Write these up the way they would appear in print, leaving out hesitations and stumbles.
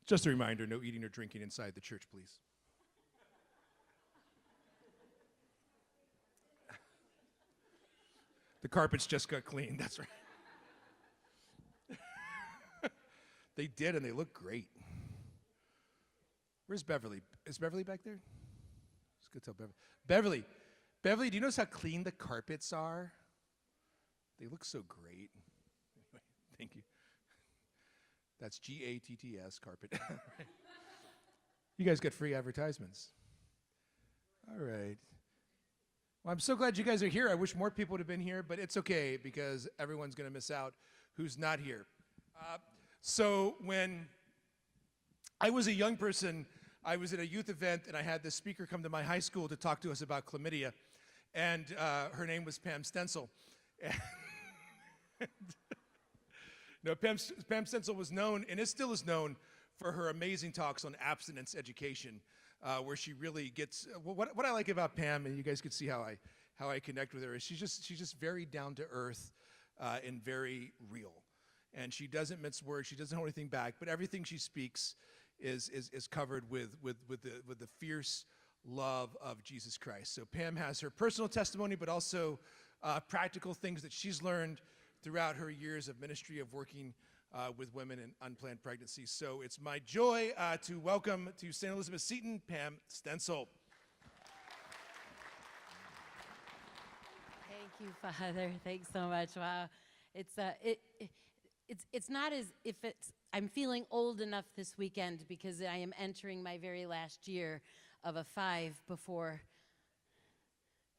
Just a reminder, no eating or drinking inside the church, please. The carpets just got cleaned, that's right. They did, and they look great. Where's Beverly? Is Beverly back there? Let's go tell Beverly. Beverly, do you notice how clean the carpets are? They look so great. Anyway, thank you. That's GATTS, carpet. You guys get free advertisements. All right. Well, I'm so glad you guys are here. I wish more people would have been here, but it's okay because everyone's going to miss out who's not here. So when I was a young person, I was at a youth event, and I had this speaker come to my high school to talk to us about chlamydia, and her name was Pam Stenzel. No, Pam Stenzel was known, and still is known, for her amazing talks on abstinence education, where she really gets. What I like about Pam, and you guys can see how I connect with her, is she's just very down to earth and very real, and she doesn't mince words. She doesn't hold anything back, but everything she speaks is covered with the fierce love of Jesus Christ. So Pam has her personal testimony, but also practical things that she's learned throughout her years of ministry of working with women in unplanned pregnancy. So it's my joy to welcome to St. Elizabeth Seton, Pam Stenzel. Thank you, Father. Thanks so much. Wow, it's not as if I'm feeling old enough this weekend because I am entering my very last year of a 5 before.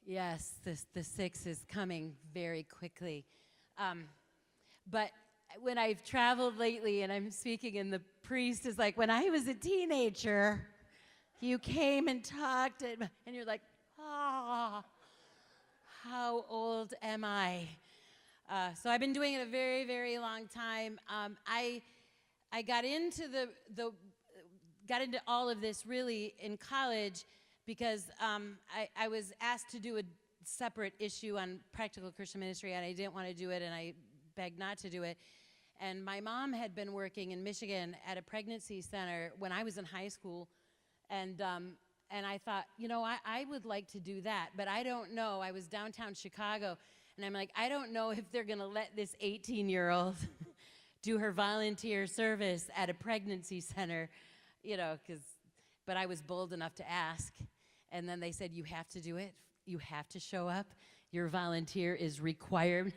Yes, the 6 is coming very quickly. But when I've traveled lately and I'm speaking, and the priest is like, when I was a teenager, you came and talked, and you're like, how old am I? So I've been doing it a very, very long time. I got into got into all of this really in college because I was asked to do a separate issue on practical Christian ministry, and I didn't want to do it, and I begged not to do it. And my mom had been working in Michigan at a pregnancy center when I was in high school, and I thought, I would like to do that, but I don't know. I was downtown Chicago, and I'm like, I don't know if they're going to let this 18-year-old do her volunteer service at a pregnancy center, but I was bold enough to ask. And then they said, you have to do it. You have to show up. Your volunteer is required.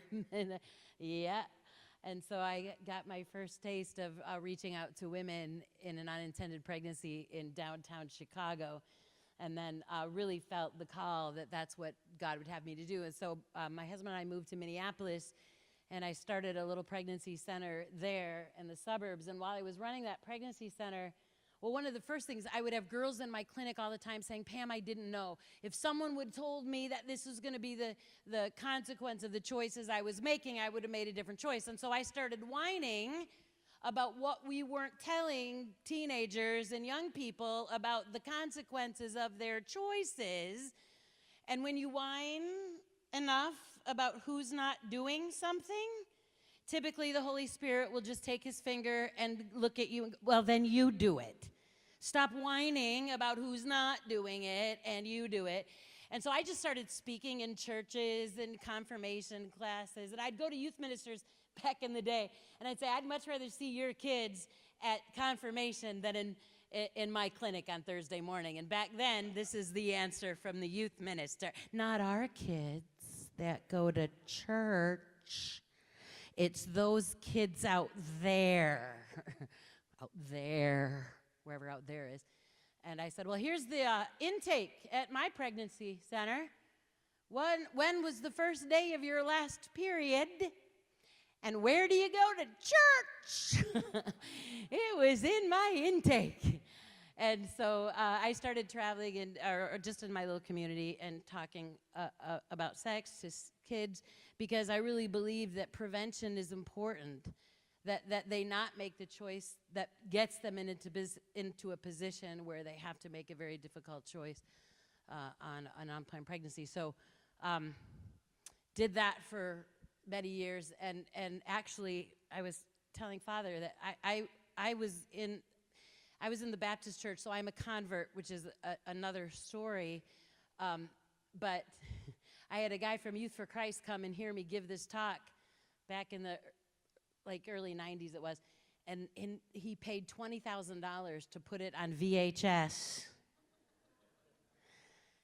Yeah. And so I got my first taste of reaching out to women in an unintended pregnancy in downtown Chicago, and then really felt the call that that's what God would have me to do. And so my husband and I moved to Minneapolis, and I started a little pregnancy center there in the suburbs. And while I was running that pregnancy center, well, one of the first things, I would have girls in my clinic all the time saying, Pam, I didn't know. If someone would have told me that this was going to be the consequence of the choices I was making, I would have made a different choice. And so I started whining about what we weren't telling teenagers and young people about the consequences of their choices. And when you whine enough about who's not doing something, typically the Holy Spirit will just take his finger and look at you and go, well, then you do it. Stop whining about who's not doing it, and you do it. And so I just started speaking in churches and confirmation classes, and I'd go to youth ministers back in the day, and I'd say, I'd much rather see your kids at confirmation than in my clinic on Thursday morning. And back then, this is the answer from the youth minister. Not our kids that go to church. It's those kids out there, out there, wherever out there is. And I said, well, here's the intake at my pregnancy center. When was the first day of your last period? And where do you go to church? It was in my intake. And so I started traveling or just in my little community and talking about sex to kids, because I really believe that prevention is important, that they not make the choice that gets them into a position where they have to make a very difficult choice on an unplanned pregnancy. So did that for many years, and actually I was telling Father that I was in I was in the Baptist church, so I'm a convert, which is another story. But I had a guy from Youth for Christ come and hear me give this talk back in the early 90s it was. And he paid $20,000 to put it on VHS.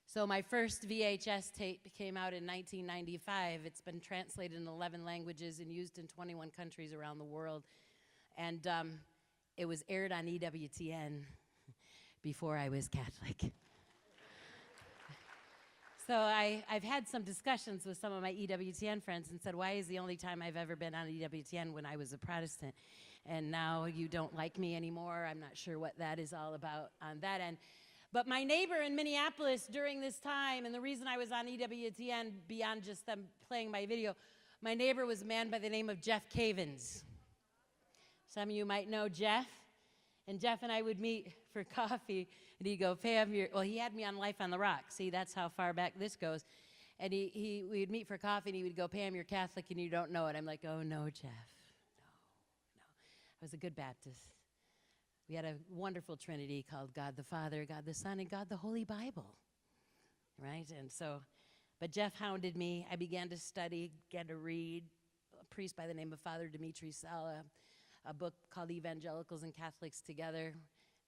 So my first VHS tape came out in 1995. It's been translated in 11 languages and used in 21 countries around the world. And it was aired on EWTN before I was Catholic. So I've had some discussions with some of my EWTN friends and said, why is the only time I've ever been on EWTN when I was a Protestant? And now you don't like me anymore. I'm not sure what that is all about on that end. But my neighbor in Minneapolis during this time, and the reason I was on EWTN beyond just them playing my video, my neighbor was a man by the name of Jeff Cavins. Some of you might know Jeff. And Jeff and I would meet for coffee, and he'd go, Pam, he had me on Life on the Rock. See, that's how far back this goes. And we'd meet for coffee, and he would go, Pam, you're Catholic, and you don't know it. I'm like, oh, no, Jeff. No. I was a good Baptist. We had a wonderful Trinity called God the Father, God the Son, and God the Holy Bible, right? And so, but Jeff hounded me. I began to study, began to read. A priest by the name of Father Dimitri Sala, a book called Evangelicals and Catholics Together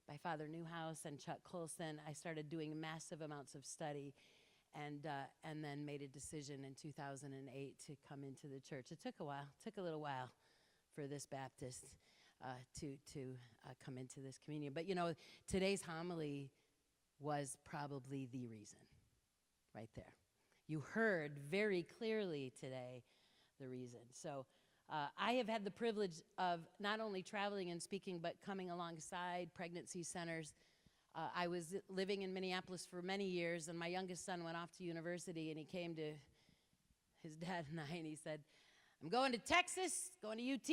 by Father Newhouse and Chuck Colson. I started doing massive amounts of study and then made a decision in 2008 to come into the church. It took a little while for this Baptist to come into this communion. But you know, today's homily was probably the reason right there. You heard very clearly today the reason. So I have had the privilege of not only traveling and speaking, but coming alongside pregnancy centers. I was living in Minneapolis for many years, and my youngest son went off to university, and he came to his dad and I, and he said, I'm going to Texas, going to UT,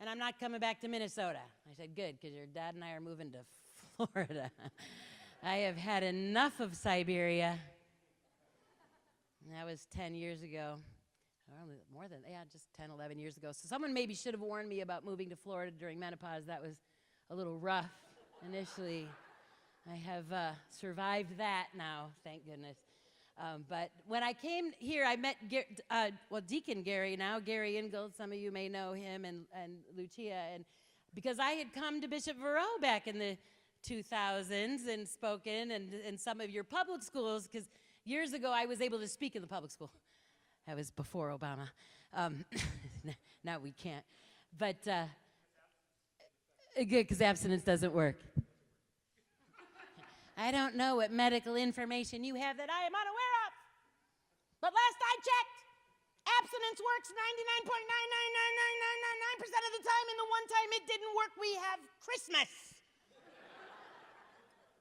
and I'm not coming back to Minnesota. I said, good, because your dad and I are moving to Florida. I have had enough of Siberia. And that was 10 years ago. More than, just 10, 11 years ago. So someone maybe should have warned me about moving to Florida during menopause. That was a little rough initially. I have survived that now, thank goodness. But when I came here, I met Deacon Gary now, Gary Ingold. Some of you may know him, and Lucia. And because I had come to Bishop Verreau back in the 2000s and spoken in some of your public schools, because years ago I was able to speak in the public school. That was before Obama. Now we can't. But good, because abstinence doesn't work. I don't know what medical information you have that I am unaware of. But last I checked, abstinence works 99.99999% of the time, and the one time it didn't work, we have Christmas.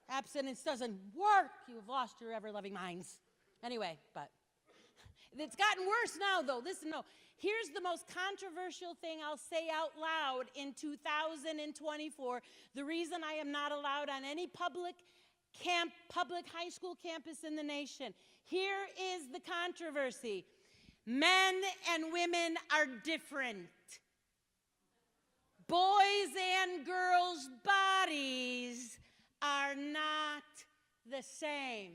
Abstinence doesn't work. You have lost your ever-loving minds. Anyway, but it's gotten worse now, though. Listen, no. Here's the most controversial thing I'll say out loud in 2024. The reason I am not allowed on any public high school campus in the nation. Here is the controversy. Men and women are different. Boys and girls' bodies are not the same.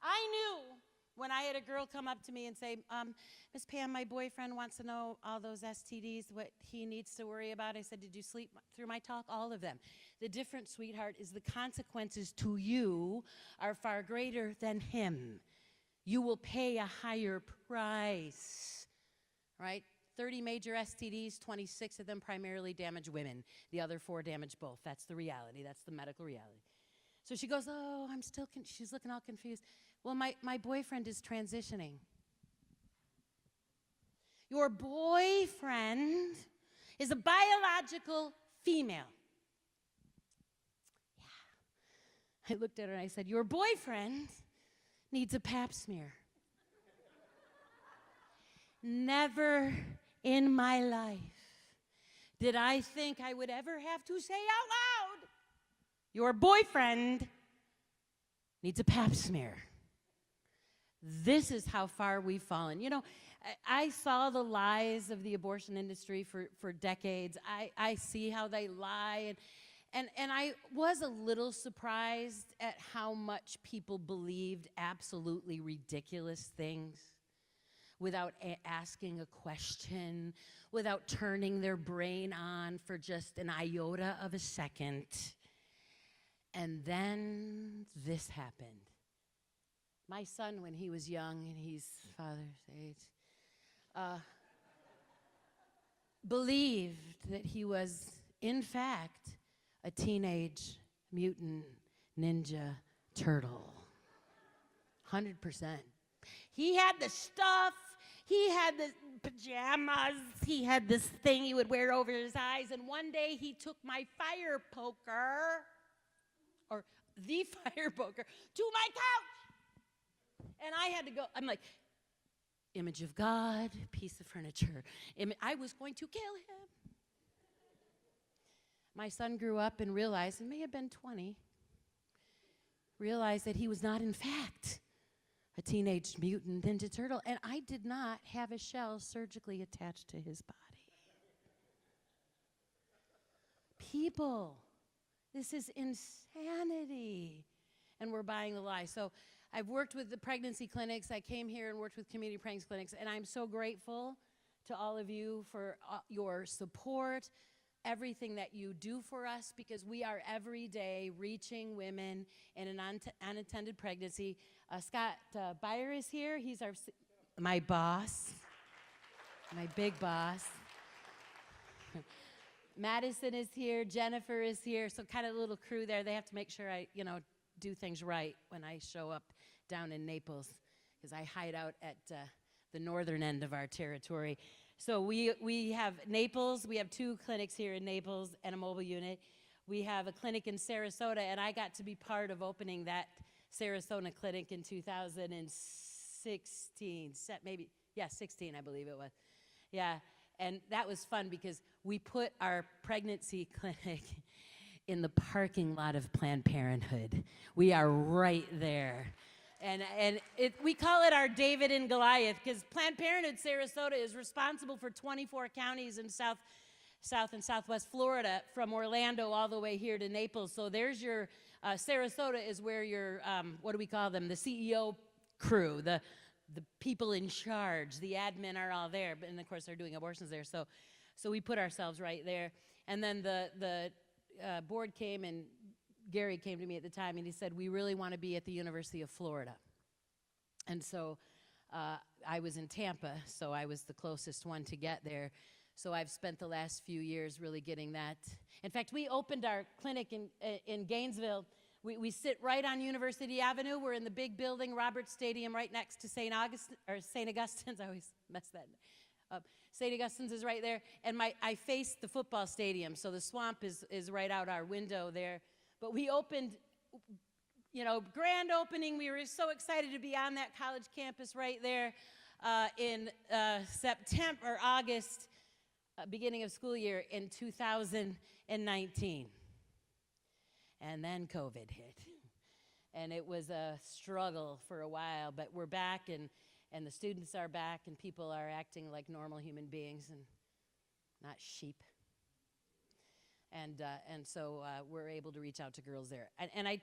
I knew when I had a girl come up to me and say, Miss Pam, my boyfriend wants to know all those STDs, what he needs to worry about. I said, did you sleep through my talk? All of them. The difference, sweetheart, is the consequences to you are far greater than him. You will pay a higher price, right? 30 major STDs, 26 of them primarily damage women. The other 4 damage both. That's the reality. That's the medical reality. So she goes, oh, I'm still, she's looking all confused. Well, my boyfriend is transitioning. Your boyfriend is a biological female. Yeah. I looked at her and I said, your boyfriend needs a pap smear. Never in my life did I think I would ever have to say out loud, your boyfriend needs a pap smear. This is how far we've fallen. You know, I saw the lies of the abortion industry for decades. I see how they lie. And I was a little surprised at how much people believed absolutely ridiculous things without asking a question, without turning their brain on for just an iota of a second. And then this happened. My son, when he was young, and he's father's age, believed that he was, in fact, a teenage mutant ninja turtle. 100%. He had the stuff, he had the pajamas, he had this thing he would wear over his eyes, and one day he took my fire poker, or the fire poker, to my couch. And I had to go, I'm like, image of God, piece of furniture. I was going to kill him. My son grew up and realized, and may have been 20, realized that he was not, in fact, a teenage mutant ninja turtle. And I did not have a shell surgically attached to his body. People, this is insanity. And we're buying the lie. So I've worked with the pregnancy clinics. I came here and worked with community pregnancy clinics, and I'm so grateful to all of you for your support, everything that you do for us, because we are every day reaching women in an unattended pregnancy. Scott Beyer is here. He's my boss, my big boss. Madison is here. Jennifer is here. So kind of a little crew there. They have to make sure I, do things right when I show up down in Naples, because I hide out at the northern end of our territory. So we have Naples. We have 2 clinics here in Naples and a mobile unit. We have a clinic in Sarasota, and I got to be part of opening that Sarasota clinic in 2016, 16, I believe it was. Yeah, and that was fun because we put our pregnancy clinic in the parking lot of Planned Parenthood. We are right there. And we call it our David and Goliath, because Planned Parenthood Sarasota is responsible for 24 counties in South and Southwest Florida, from Orlando all the way here to Naples. So there's your, Sarasota is where your, what do we call them, the CEO crew, the people in charge, the admin are all there, and of course they're doing abortions there. So we put ourselves right there. And then the board came, and Gary came to me at the time, and he said, we really want to be at the University of Florida. And so I was in Tampa, so I was the closest one to get there. So I've spent the last few years really getting that. In fact, we opened our clinic in Gainesville. We sit right on University Avenue. We're in the big building, Roberts Stadium, right next to St. Augustine's. I always mess that up. St. Augustine's is right there, and I face the football stadium, so the swamp is right out our window there. But we opened, grand opening. We were so excited to be on that college campus right there in September or August, beginning of school year in 2019. And then COVID hit. And it was a struggle for a while, but we're back, and the students are back, and people are acting like normal human beings and not sheep. And so we're able to reach out to girls there. And I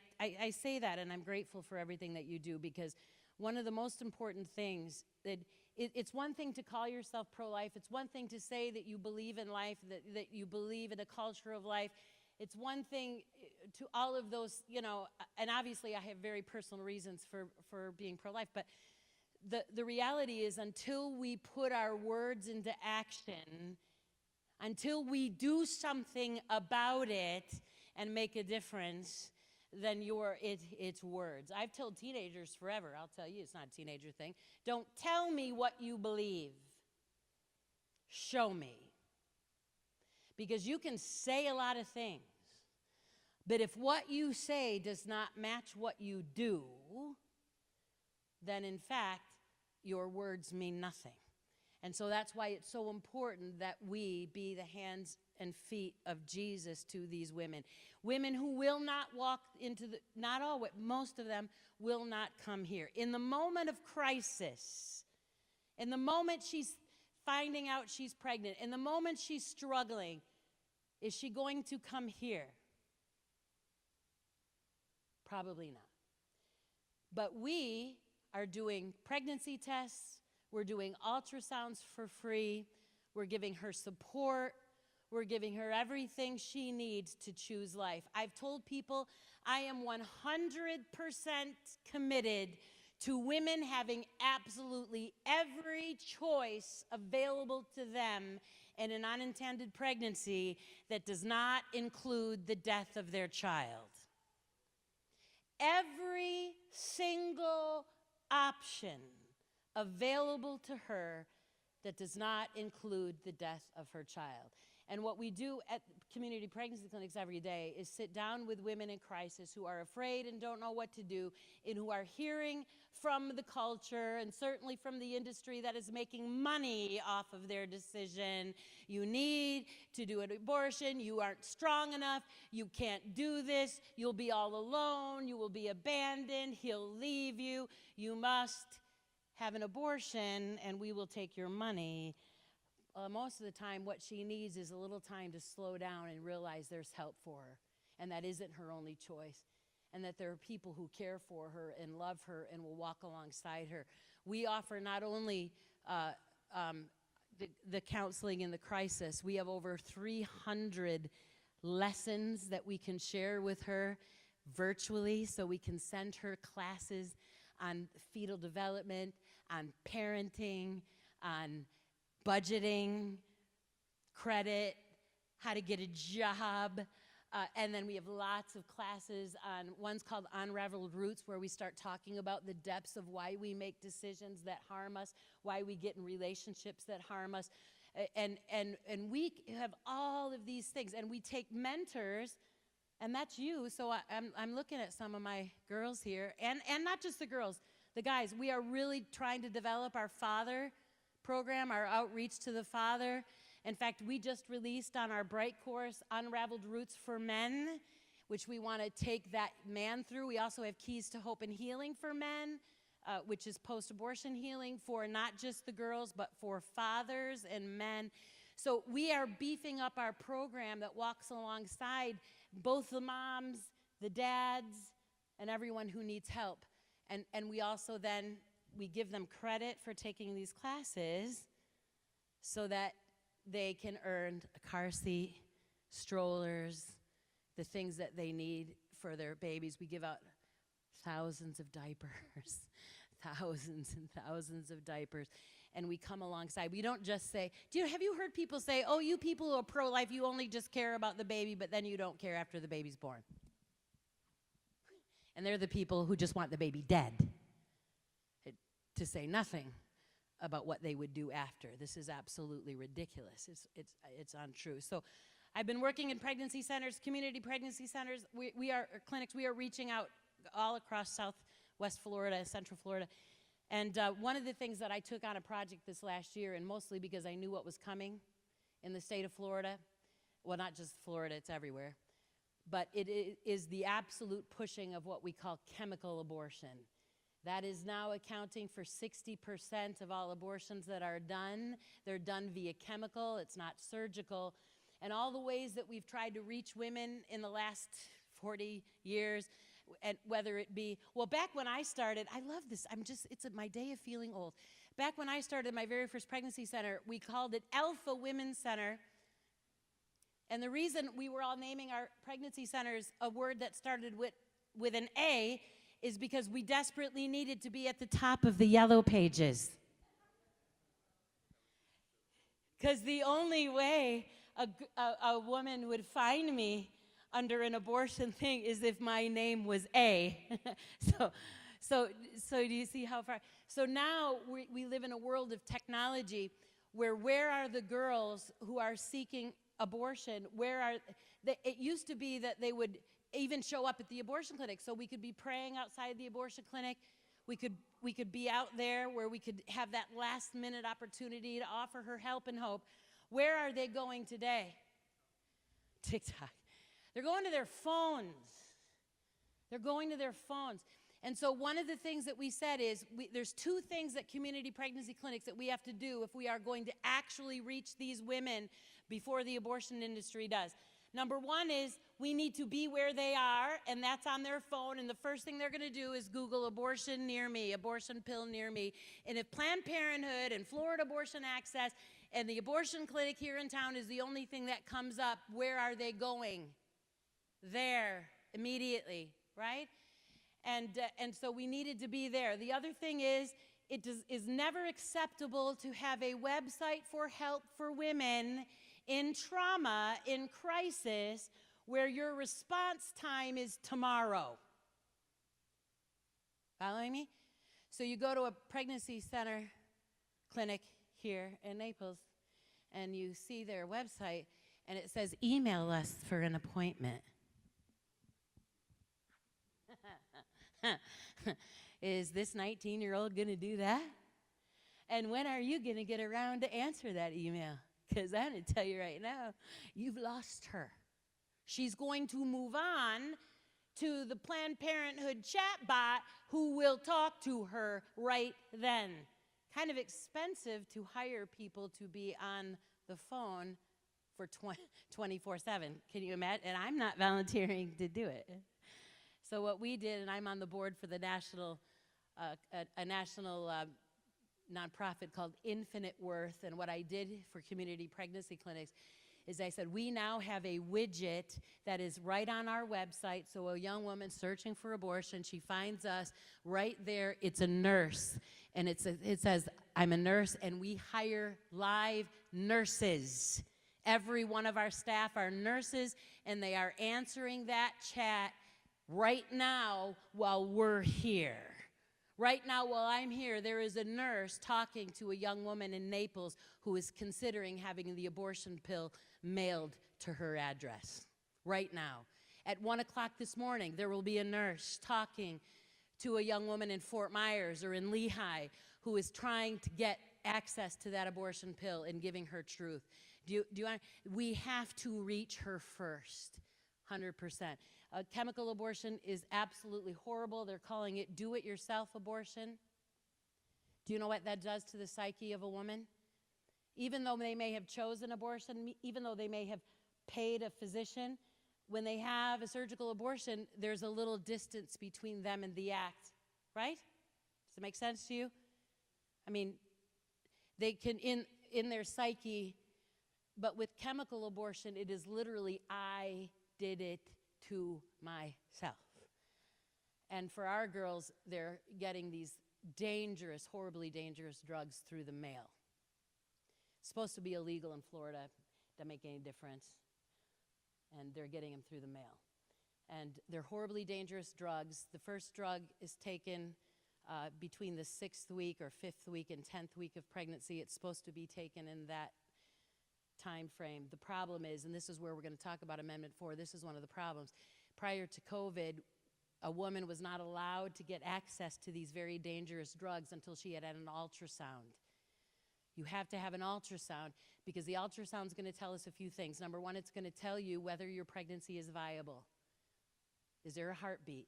say that, and I'm grateful for everything that you do, because one of the most important things, that it's one thing to call yourself pro-life. It's one thing to say that you believe in life, that you believe in a culture of life. It's one thing to all of those, and obviously I have very personal reasons for being pro-life, but the reality is, until we put our words into action, until we do something about it and make a difference, then it's words. I've told teenagers forever, I'll tell you, it's not a teenager thing. Don't tell me what you believe. Show me. Because you can say a lot of things, but if what you say does not match what you do, then in fact, your words mean nothing. And so that's why it's so important that we be the hands and feet of Jesus to these women. Women who will not walk into the, not all, most of them will not come here. In the moment of crisis, in the moment she's finding out she's pregnant, in the moment she's struggling, is she going to come here? Probably not. But we are doing pregnancy tests, we're doing ultrasounds for free, we're giving her support, we're giving her everything she needs to choose life. I've told people I am 100% committed to women having absolutely every choice available to them in an unintended pregnancy that does not include the death of their child. Every single option available to her that does not include the death of her child. And what we do at community pregnancy clinics every day is sit down with women in crisis who are afraid and don't know what to do, and who are hearing from the culture and certainly from the industry that is making money off of their decision. You need to do an abortion. You aren't strong enough. You can't do this. You'll be all alone. You will be abandoned. He'll leave you. You must have an abortion, and we will take your money. Most of the time, what she needs is a little time to slow down and realize there's help for her, and that isn't her only choice, and that there are people who care for her and love her and will walk alongside her. We offer not only the counseling in the crisis, we have over 300 lessons that we can share with her virtually, so we can send her classes on fetal development, on parenting, on budgeting, credit, how to get a job, and then we have lots of classes on, one's called Unraveled Roots, where we start talking about the depths of why we make decisions that harm us, why we get in relationships that harm us, and we have all of these things, and we take mentors, and that's you. So I'm looking at some of my girls here, and not just the girls, the guys. We are really trying to develop our father program, our outreach to the father. In fact, we just released on our Bright course Unraveled Roots for Men, which we want to take that man through. We also have Keys to Hope and Healing for Men, which is post-abortion healing for not just the girls, but for fathers and men. So we are beefing up our program that walks alongside both the moms, the dads, and everyone who needs help. And we also then, we give them credit for taking these classes so that they can earn a car seat, strollers, the things that they need for their babies. We give out thousands of diapers, thousands and thousands of diapers, and we come alongside. We don't just say, have you heard people say, oh, you people who are pro-life, you only just care about the baby, but then you don't care after the baby's born. And they're the people who just want the baby dead, to say nothing about what they would do after. This is absolutely ridiculous. It's untrue. So I've been working in pregnancy centers, community pregnancy centers. We are clinics. We are reaching out all across Southwest Florida, Central Florida. And one of the things that I took on a project this last year, and mostly because I knew what was coming in the state of Florida, well, not just Florida, it's everywhere, but it is the absolute pushing of what we call chemical abortion. That is now accounting for 60% of all abortions that are done. They're done via chemical, it's not surgical. And all the ways that we've tried to reach women in the last 40 years, and whether it be, well, back when I started, I love this, it's my day of feeling old. Back when I started my very first pregnancy center, we called it Alpha Women's Center. And the reason we were all naming our pregnancy centers a word that started with an A is because we desperately needed to be at the top of the yellow pages. Because the only way a woman would find me under an abortion thing is if my name was A. So do you see how far? So now we live in a world of technology where are the girls who are seeking abortion? It used to be that they would even show up at the abortion clinic, so we could be praying outside the abortion clinic. We could be out there where we could have that last minute opportunity to offer her help and hope. Where are they going today? TikTok. They're going to their phones. They're going to their phones. And so one of the things that we said is there's two things at community pregnancy clinics that we have to do if we are going to actually reach these women before the abortion industry does. Number one is we need to be where they are, and that's on their phone, and the first thing they're going to do is Google abortion near me, abortion pill near me. And if Planned Parenthood and Florida Abortion Access and the abortion clinic here in town is the only thing that comes up, where are they going? There, immediately, right? And so we needed to be there. The other thing is, is never acceptable to have a website for help for women in trauma, in crisis, where your response time is tomorrow. Following me? So you go to a pregnancy center clinic here in Naples, and you see their website, and it says, email us for an appointment. Is this 19-year-old going to do that? And when are you going to get around to answer that email? Because I'm going to tell you right now, you've lost her. She's going to move on to the Planned Parenthood chatbot who will talk to her right then. Kind of expensive to hire people to be on the phone for 24/7. Can you imagine? And I'm not volunteering to do it. So what we did, and I'm on the board for the national nonprofit called Infinite Worth, and what I did for community pregnancy clinics is I said, we now have a widget that is right on our website, so a young woman searching for abortion, she finds us right there. It's a nurse, and it says, I'm a nurse, and we hire live nurses. Every one of our staff are nurses, and they are answering that chat right now while we're here. Right now while I'm here, there is a nurse talking to a young woman in Naples who is considering having the abortion pill mailed to her address. Right now. At 1 o'clock this morning, there will be a nurse talking to a young woman in Fort Myers or in Lehigh who is trying to get access to that abortion pill and giving her truth. We have to reach her first, 100%. Chemical abortion is absolutely horrible. They're calling it do-it-yourself abortion. Do you know what that does to the psyche of a woman? Even though they may have chosen abortion, even though they may have paid a physician, when they have a surgical abortion, there's a little distance between them and the act, right? Does it make sense to you? I mean, they can, in their psyche, but with chemical abortion, it is literally, I did it to myself. And for our girls, they're getting these dangerous, horribly dangerous drugs through the mail. It's supposed to be illegal in Florida. Doesn't make any difference. And they're getting them through the mail. And they're horribly dangerous drugs. The first drug is taken between the 6th week or 5th week and 10th week of pregnancy. It's supposed to be taken in that time frame. The problem is, and this is where we're going to talk about Amendment 4, this is one of the problems. Prior to COVID, a woman was not allowed to get access to these very dangerous drugs until she had an ultrasound. You have to have an ultrasound because the ultrasound is going to tell us a few things. Number one, it's going to tell you whether your pregnancy is viable. Is there a heartbeat?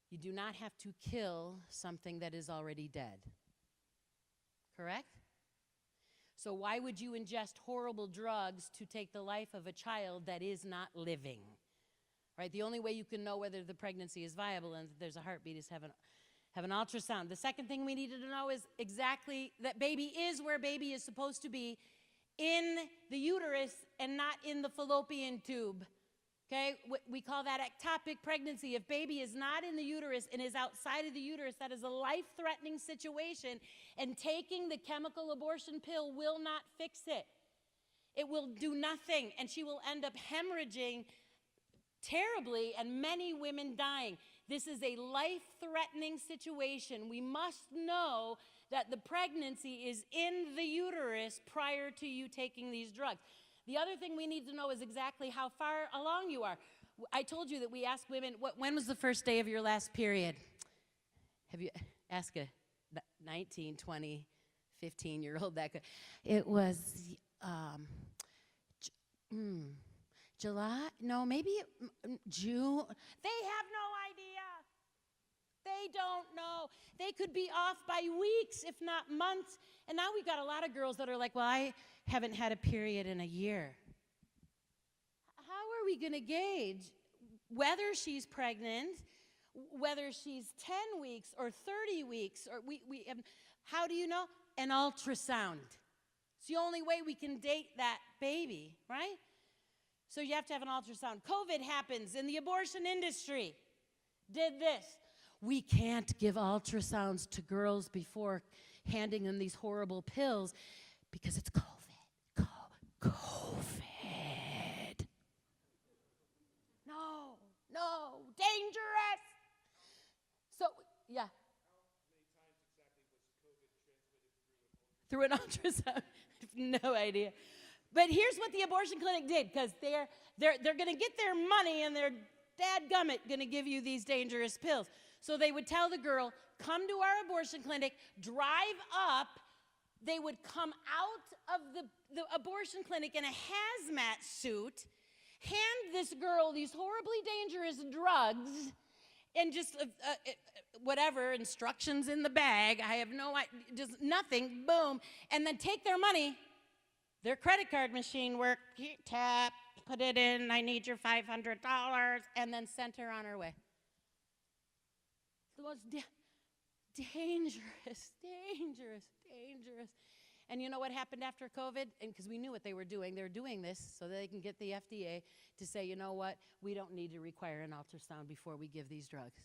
You do not have to kill something that is already dead. Correct? So why would you ingest horrible drugs to take the life of a child that is not living? Right? The only way you can know whether the pregnancy is viable and if there's a heartbeat is have an ultrasound. The second thing we needed to know is exactly that baby is where baby is supposed to be, in the uterus and not in the fallopian tube. Okay? We call that ectopic pregnancy. If baby is not in the uterus and is outside of the uterus, that is a life-threatening situation, and taking the chemical abortion pill will not fix it. It will do nothing, and she will end up hemorrhaging terribly and many women dying. This is a life-threatening situation. We must know that the pregnancy is in the uterus prior to you taking these drugs. The other thing we need to know is exactly how far along you are. I told you that we asked women, when was the first day of your last period? Have you asked a 19, 20, 15-year-old that could? It was July? No, maybe June. They have no idea. They don't know. They could be off by weeks, if not months. And now we've got a lot of girls that are like, well, I haven't had a period in a year. How are we going to gauge whether she's pregnant, whether she's 10 weeks or 30 weeks? Or how do you know? An ultrasound. It's the only way we can date that baby, right? So you have to have an ultrasound. COVID happens in the abortion industry. Did this. We can't give ultrasounds to girls before handing them these horrible pills because it's COVID. COVID. No, dangerous. So, yeah. Through an ultrasound. I have no idea. But here's what the abortion clinic did, because they're going to get their money and they're dadgummit going to give you these dangerous pills. So they would tell the girl, come to our abortion clinic, drive up. They would come out of the abortion clinic in a hazmat suit, hand this girl these horribly dangerous drugs, and just whatever, instructions in the bag. I have no idea, just nothing, boom. And then take their money. Their credit card machine worked. Tap, put it in, I need your $500, and then sent her on her way. The most dangerous. And you know what happened after COVID? And because we knew what they were doing this so that they can get the FDA to say, you know what, we don't need to require an ultrasound before we give these drugs.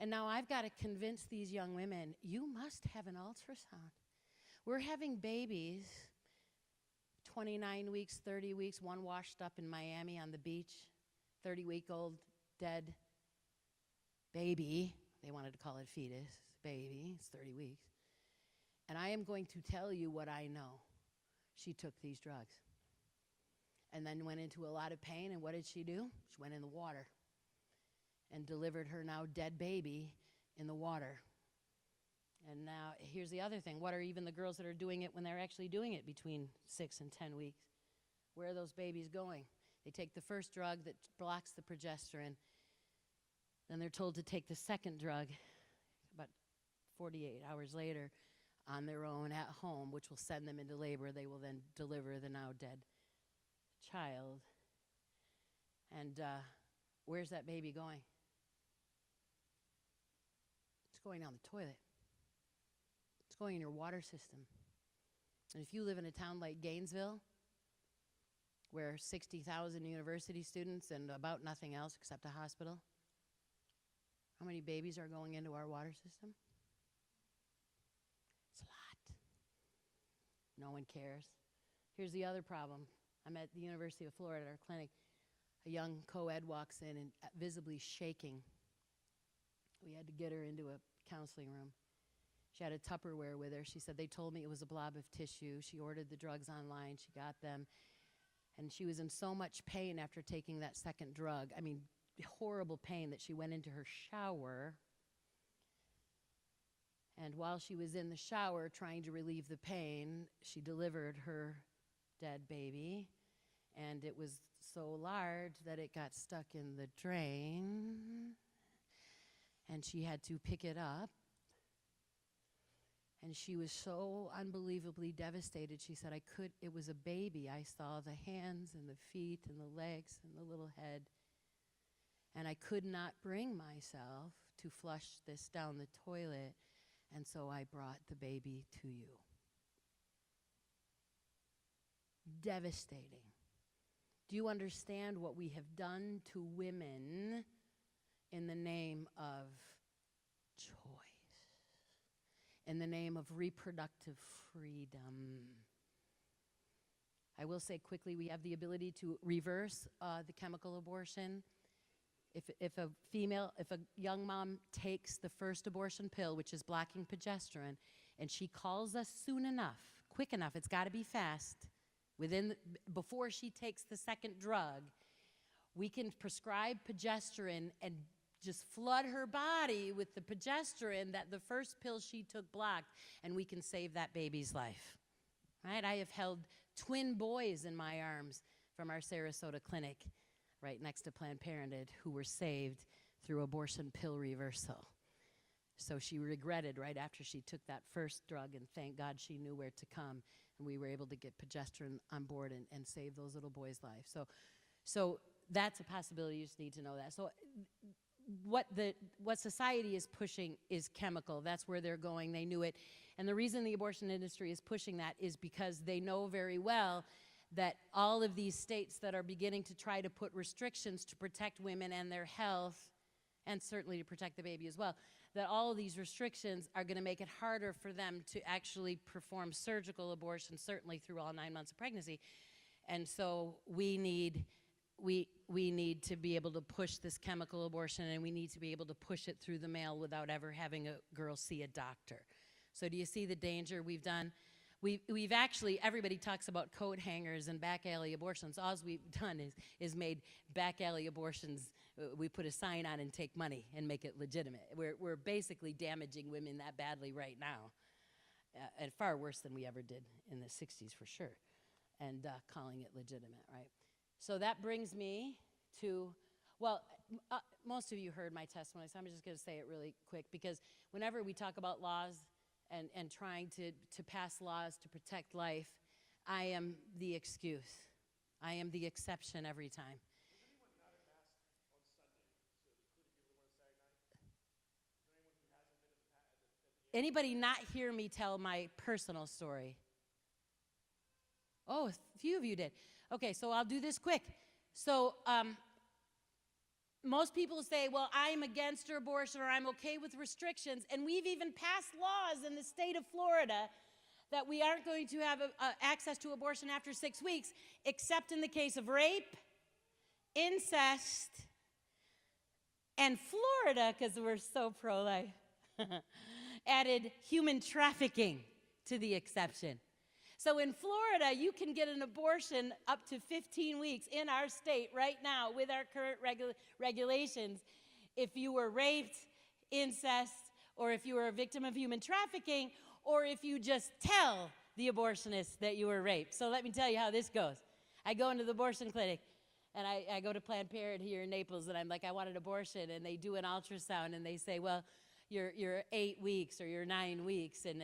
And now I've got to convince these young women, you must have an ultrasound. We're having babies, 29 weeks, 30 weeks, one washed up in Miami on the beach, 30-week-old dead baby. They wanted to call it fetus, baby, it's 30 weeks. And I am going to tell you what I know. She took these drugs and then went into a lot of pain, and what did she do? She went in the water and delivered her now dead baby in the water. And now, here's the other thing. What are even the girls that are doing it when they're actually doing it between 6 and 10 weeks? Where are those babies going? They take the first drug that blocks the progesterone. Then they're told to take the second drug about 48 hours later on their own at home, which will send them into labor. They will then deliver the now dead child. And where's that baby going? It's going down the toilet. It's going in your water system. And if you live in a town like Gainesville, where 60,000 university students and about nothing else except a hospital, how many babies are going into our water system? It's a lot. No one cares. Here's the other problem. I'm at the University of Florida at our clinic. A young co-ed walks in and visibly shaking. We had to get her into a counseling room. She had a Tupperware with her. She said, they told me it was a blob of tissue. She ordered the drugs online. She got them. And she was in so much pain after taking that second drug. I mean, horrible pain that she went into her shower. And while she was in the shower trying to relieve the pain, she delivered her dead baby. And it was so large that it got stuck in the drain. And she had to pick it up. And she was so unbelievably devastated. She said, it was a baby. I saw the hands and the feet and the legs and the little head. And I could not bring myself to flush this down the toilet. And so I brought the baby to you. Devastating. Do you understand what we have done to women in the name of choice? In the name of reproductive freedom. I will say quickly, we have the ability to reverse the chemical abortion. If a young mom takes the first abortion pill, which is blocking progesterone, and she calls us soon enough, quick enough, it's got to be fast, before she takes the second drug, we can prescribe progesterone and just flood her body with the progesterone that the first pill she took blocked, and we can save that baby's life. Right? I have held twin boys in my arms from our Sarasota clinic right next to Planned Parenthood who were saved through abortion pill reversal. So she regretted right after she took that first drug, and thank God she knew where to come, and we were able to get progesterone on board and save those little boys' lives. So that's a possibility. You just need to know that. So what society is pushing is chemical. That's where they're going. They knew it. And the reason the abortion industry is pushing that is because they know very well that all of these states that are beginning to try to put restrictions to protect women and their health, and certainly to protect the baby as well, that all of these restrictions are going to make it harder for them to actually perform surgical abortion, certainly through all 9 months of pregnancy. And so we need to be able to push this chemical abortion, and we need to be able to push it through the mail without ever having a girl see a doctor. So do you see the danger we've done? We've actually, everybody talks about coat hangers and back alley abortions. All we've done is made back alley abortions, we put a sign on and take money and make it legitimate. We're basically damaging women that badly right now, and far worse than we ever did in the 60s for sure, and calling it legitimate, right? So that brings me to, well, most of you heard my testimony, so I'm just going to say it really quick, because whenever we talk about laws and trying to pass laws to protect life, I am the excuse. I am the exception every time. Anybody not hear me tell my personal story? Oh, a few of you did. Okay, so I'll do this quick. So most people say, well, I'm against abortion, or I'm okay with restrictions, and we've even passed laws in the state of Florida that we aren't going to have access to abortion after 6 weeks, except in the case of rape, incest, and Florida, because we're so pro-life, added human trafficking to the exception. So in Florida, you can get an abortion up to 15 weeks in our state right now with our current regulations if you were raped, incest, or if you were a victim of human trafficking, or if you just tell the abortionist that you were raped. So let me tell you how this goes. I go into the abortion clinic, and I go to Planned Parenthood here in Naples, and I'm like, I want an abortion, and they do an ultrasound, and they say, well, you're 8 weeks or you're 9 weeks, and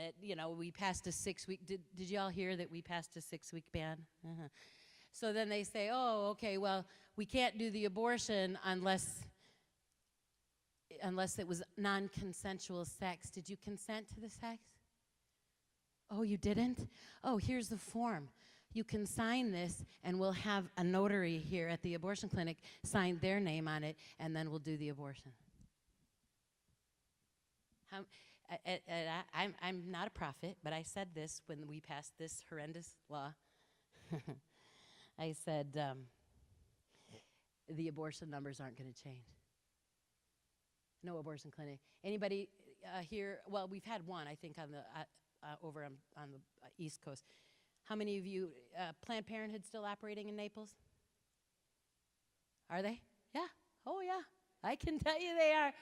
we passed a 6-week. Did you all hear that we passed a 6-week ban? Uh-huh. So then they say, oh, okay, well, we can't do the abortion unless it was non-consensual sex. Did you consent to the sex? Oh, you didn't? Oh, here's the form. You can sign this, and we'll have a notary here at the abortion clinic sign their name on it, and then we'll do the abortion. I'm not a prophet, but I said this when we passed this horrendous law. I said the abortion numbers aren't going to change. No abortion clinic. Anybody here? Well, we've had one, I think, on the over on the East Coast. How many of you, Planned Parenthood still operating in Naples? Are they? Yeah. Oh, yeah. I can tell you they are.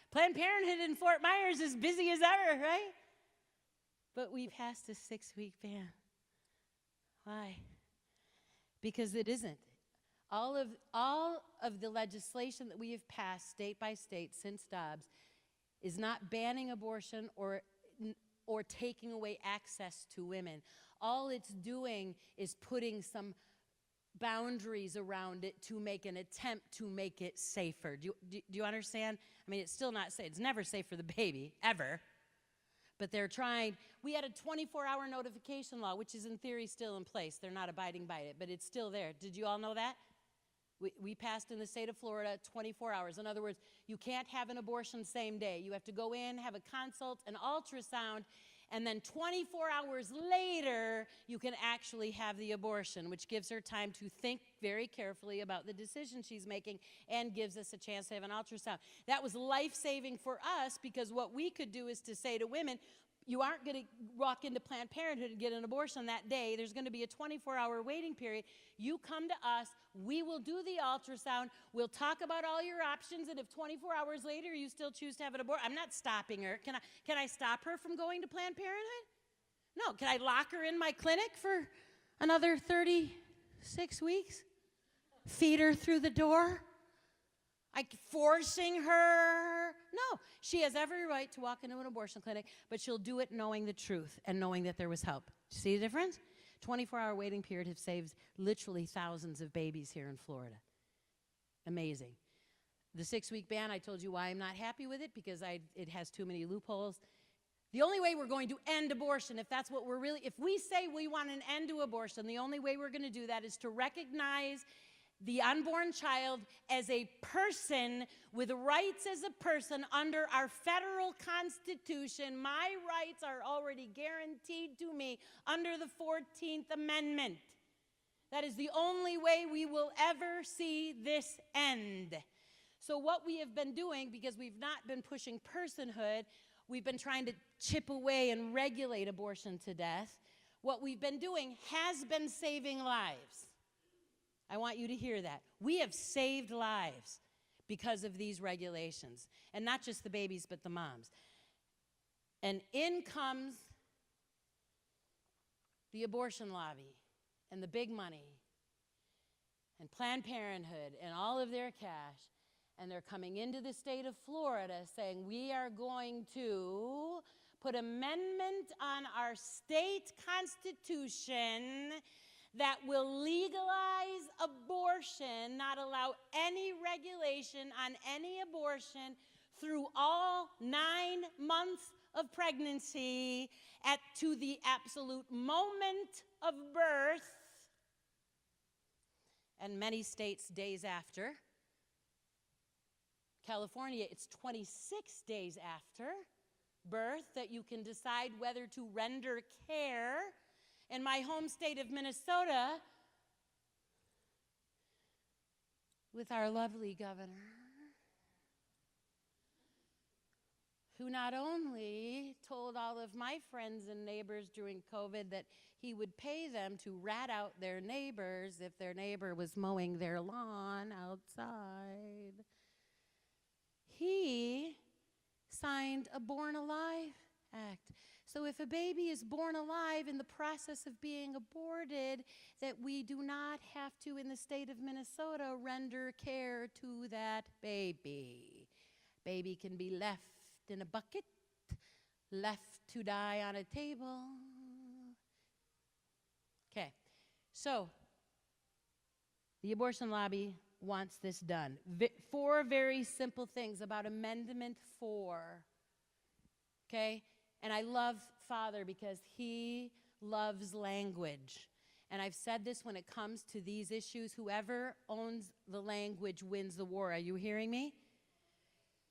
Planned Parenthood in Fort Myers is busy as ever, right? But we passed a 6-week ban. Why? Because it isn't. All of the legislation that we have passed state by state since Dobbs is not banning abortion or taking away access to women. All it's doing is putting some boundaries around it to make an attempt to make it safer. Do you understand? I mean, it's still not safe. It's never safe for the baby, ever. But they're trying. We had a 24-hour notification law, which is in theory still in place. They're not abiding by it, but it's still there. Did you all know that? We passed in the state of Florida 24 hours. In other words, you can't have an abortion same day. You have to go in, have a consult, an ultrasound, and then 24 hours later, you can actually have the abortion, which gives her time to think very carefully about the decision she's making and gives us a chance to have an ultrasound. That was life-saving for us, because what we could do is to say to women, you aren't going to walk into Planned Parenthood and get an abortion that day. There's going to be a 24-hour waiting period. You come to us. We will do the ultrasound. We'll talk about all your options, and if 24 hours later you still choose to have an abortion, I'm not stopping her. Can I stop her from going to Planned Parenthood? No. Can I lock her in my clinic for another 36 weeks? feed her through the door? Like forcing her? No, she has every right to walk into an abortion clinic, but she'll do it knowing the truth and knowing that there was help. See the difference? 24-hour waiting period have saved literally thousands of babies here in Florida. Amazing. The 6-week ban, I told you why I'm not happy with it, because it has too many loopholes. The only way we're going to end abortion, if that's what we're really, if we say we want an end to abortion, the only way we're going to do that is to recognize the unborn child as a person with rights as a person under our federal constitution. My rights are already guaranteed to me under the 14th Amendment. That is the only way we will ever see this end. So what we have been doing, because we've not been pushing personhood, we've been trying to chip away and regulate abortion to death. What we've been doing has been saving lives. I want you to hear that. We have saved lives because of these regulations. And not just the babies, but the moms. And in comes the abortion lobby and the big money and Planned Parenthood and all of their cash. And they're coming into the state of Florida saying, we are going to put amendment on our state constitution that will legalize abortion, not allow any regulation on any abortion through all 9 months of pregnancy to the absolute moment of birth, and many states days after. California, it's 26 days after birth that you can decide whether to render care. In my home state of Minnesota, with our lovely governor, who not only told all of my friends and neighbors during COVID that he would pay them to rat out their neighbors if their neighbor was mowing their lawn outside, he signed a Born Alive Act. So if a baby is born alive in the process of being aborted, that we do not have to, in the state of Minnesota, render care to that baby. Baby can be left in a bucket, left to die on a table. Okay, so the abortion lobby wants this done. 4 very simple things about Amendment 4, okay? And I love Father because he loves language. And I've said this when it comes to these issues, whoever owns the language wins the war. Are you hearing me?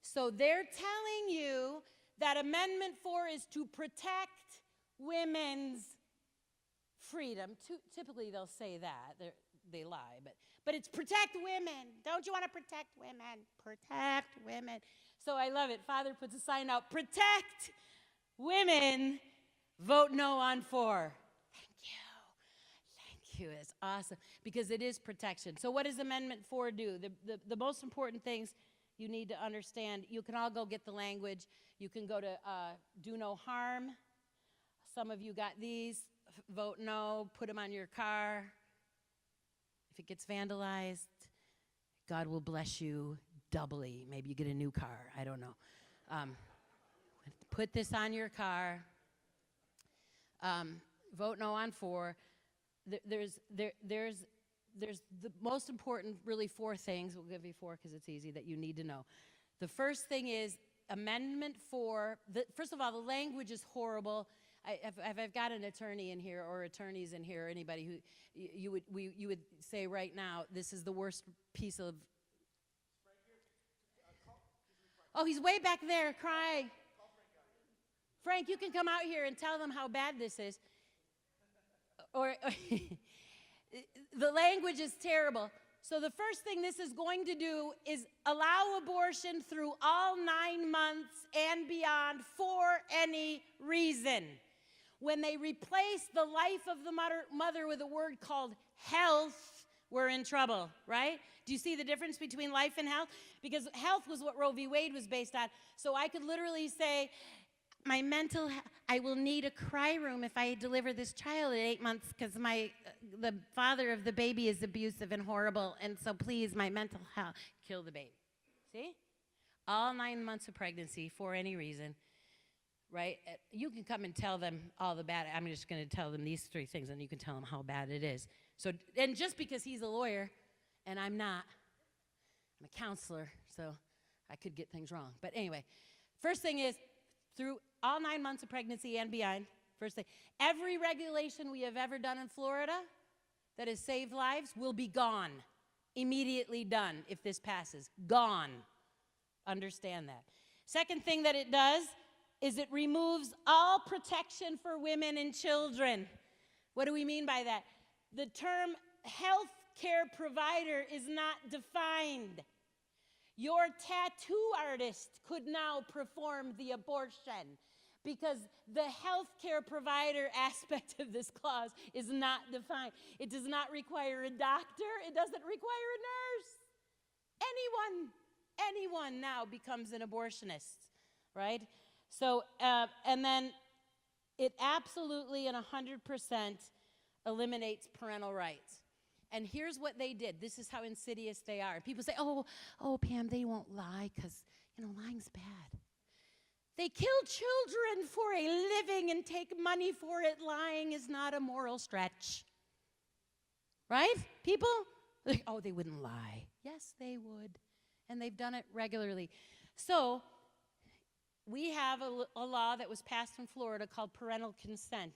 So they're telling you that Amendment 4 is to protect women's freedom. Typically they'll say that. They lie, but it's protect women. Don't you want to protect women? Protect women. So I love it. Father puts a sign out, protect women, vote no on 4. Thank you. It's awesome because it is protection. So what does Amendment 4 do? The most important things you need to understand, you can all go get the language. You can go to do no harm. Some of you got these. Vote no, put them on your car. If it gets vandalized, God will bless you doubly. Maybe you get a new car. I don't know. Put this on your car. Vote no on 4. There's the most important, really 4 things. We'll give you 4 because it's easy that you need to know. The first thing is Amendment 4. First of all, the language is horrible. If I've got an attorney in here or attorneys in here or anybody who you would say right now, this is the worst piece of. Oh, he's way back there crying. Frank, you can come out here and tell them how bad this is. Or the language is terrible. So the first thing this is going to do is allow abortion through all 9 months and beyond for any reason. When they replace the life of the mother with a word called health, we're in trouble, right? Do you see the difference between life and health? Because health was what Roe v. Wade was based on. So I could literally say, my mental, I will need a cry room if I deliver this child at 8 months because the father of the baby is abusive and horrible, and so please, my mental health, kill the baby. See? All 9 months of pregnancy for any reason, right? You can come and tell them all the bad. I'm just going to tell them these 3 things, and you can tell them how bad it is. So, and just because he's a lawyer and I'm not, I'm a counselor, so I could get things wrong. But anyway, first thing is, through all 9 months of pregnancy and beyond, first thing, every regulation we have ever done in Florida that has saved lives will be gone. Immediately done if this passes. Gone. Understand that. Second thing that it does is it removes all protection for women and children. What do we mean by that? The term health care provider is not defined. Your tattoo artist could now perform the abortion because the health care provider aspect of this clause is not defined. It does not require a doctor. It doesn't require a nurse. Anyone now becomes an abortionist, right? So, and then it absolutely and 100% eliminates parental rights. And here's what they did. This is how insidious they are. People say, oh, Pam, they won't lie because, lying's bad. They kill children for a living and take money for it. Lying is not a moral stretch. Right? People? Like, oh, they wouldn't lie. Yes, they would. And they've done it regularly. So we have a law that was passed in Florida called parental consent.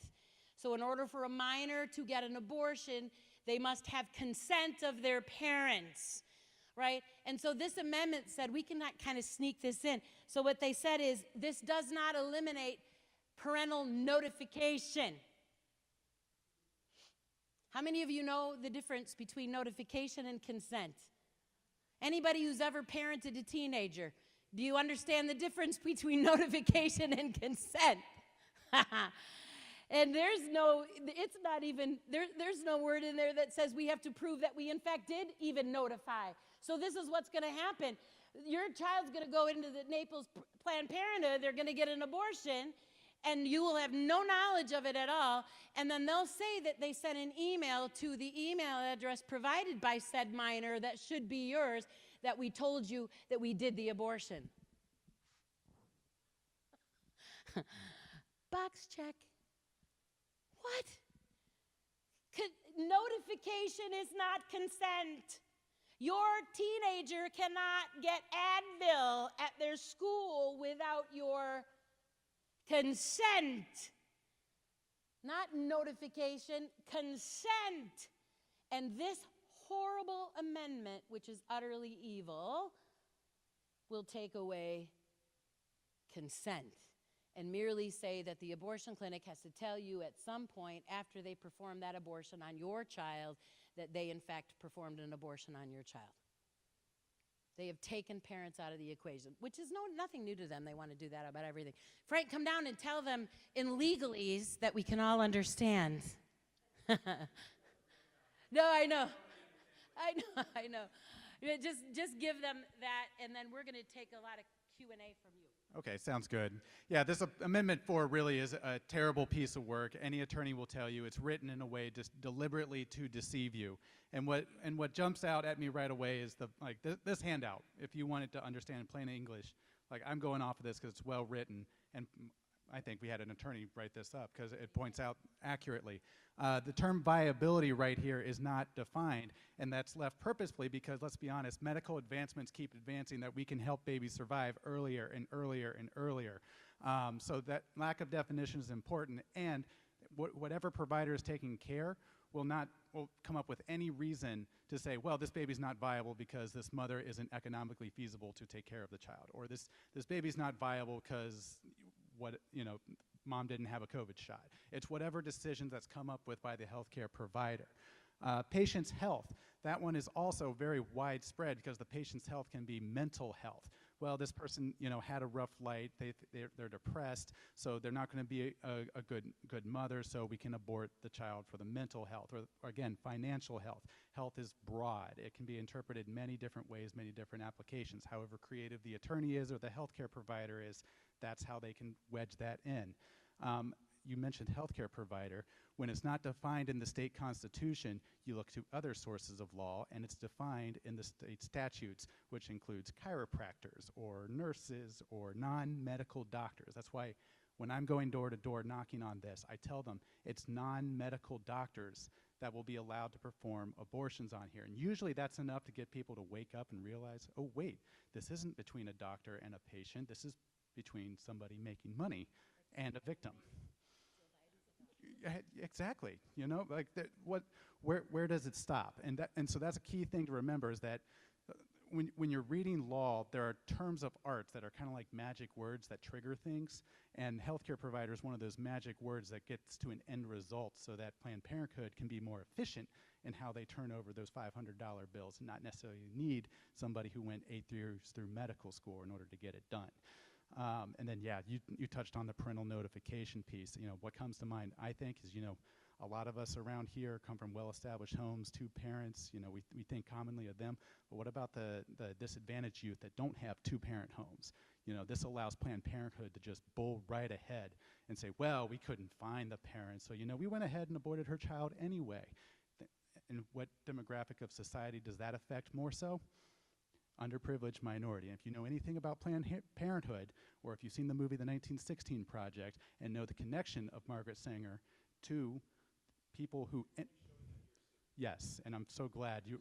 So in order for a minor to get an abortion, they must have consent of their parents, right? And so this amendment said we cannot kind of sneak this in. So what they said is this does not eliminate parental notification. How many of you know the difference between notification and consent? Anybody who's ever parented a teenager, do you understand the difference between notification and consent? And there's no word in there that says we have to prove that we in fact did even notify. So this is what's going to happen. Your child's going to go into the Naples Planned Parenthood, they're going to get an abortion, and you will have no knowledge of it at all, and then they'll say that they sent an email to the email address provided by said minor that should be yours, that we told you that we did the abortion. Box check. What? Notification is not consent. Your teenager cannot get Advil at their school without your consent. Not notification, consent. And this horrible amendment, which is utterly evil, will take away consent and merely say that the abortion clinic has to tell you at some point after they perform that abortion on your child that they in fact performed an abortion on your child. They have taken parents out of the equation, which is nothing new to them. They want to do that about everything. Frank, come down and tell them in legalese that we can all understand. No, I know. Just give them that, and then we're going to take a lot of Q&A from you. Okay, sounds good. Yeah, this Amendment 4 really is a terrible piece of work. Any attorney will tell you it's written in a way just deliberately to deceive you. And what jumps out at me right away is this handout. If you wanted to understand in plain English, I'm going off of this because it's well written, and I think we had an attorney write this up because it points out accurately. The term viability right here is not defined, and that's left purposefully because, let's be honest, medical advancements keep advancing that we can help babies survive earlier and earlier and earlier. So that lack of definition is important, and whatever provider is taking care will come up with any reason to say, well, this baby's not viable because this mother isn't economically feasible to take care of the child, or this baby's not viable because mom didn't have a COVID shot. It's whatever decisions that's come up with by the healthcare provider. Patient's health, that one is also very widespread because the patient's health can be mental health. well, this person, had a rough life, they're depressed, so they're not going to be a good mother, so we can abort the child for the mental health, or again, financial health. Health is broad. It can be interpreted many different ways, many different applications. However creative the attorney is or the healthcare provider is, that's how they can wedge that in. You mentioned healthcare provider. When it's not defined in the state constitution, you look to other sources of law, and it's defined in the state statutes, which includes chiropractors or nurses or non-medical doctors. That's why when I'm going door to door knocking on this, I tell them it's non-medical doctors that will be allowed to perform abortions on here. And usually that's enough to get people to wake up and realize, oh wait, this isn't between a doctor and a patient, this is between somebody making money and a victim. Exactly. Like where does it stop? And so that's a key thing to remember, is that when you're reading law, there are terms of art that are kind of like magic words that trigger things, and healthcare provider is one of those magic words that gets to an end result, so that Planned Parenthood can be more efficient in how they turn over those $500 bills and not necessarily need somebody who went 8 years through medical school in order to get it done. And then, yeah, you touched on the parental notification piece. What comes to mind, I think, is, a lot of us around here come from well-established homes, 2 parents, we think commonly of them. But what about the disadvantaged youth that don't have 2-parent homes? This allows Planned Parenthood to just bull right ahead and say, well, we couldn't find the parents, so, we went ahead and aborted her child anyway. And what demographic of society does that affect more so? Underprivileged minority. And if you know anything about Planned Parenthood, or if you've seen the movie The 1916 Project and know the connection of Margaret Sanger to people who, yes, and I'm so glad you,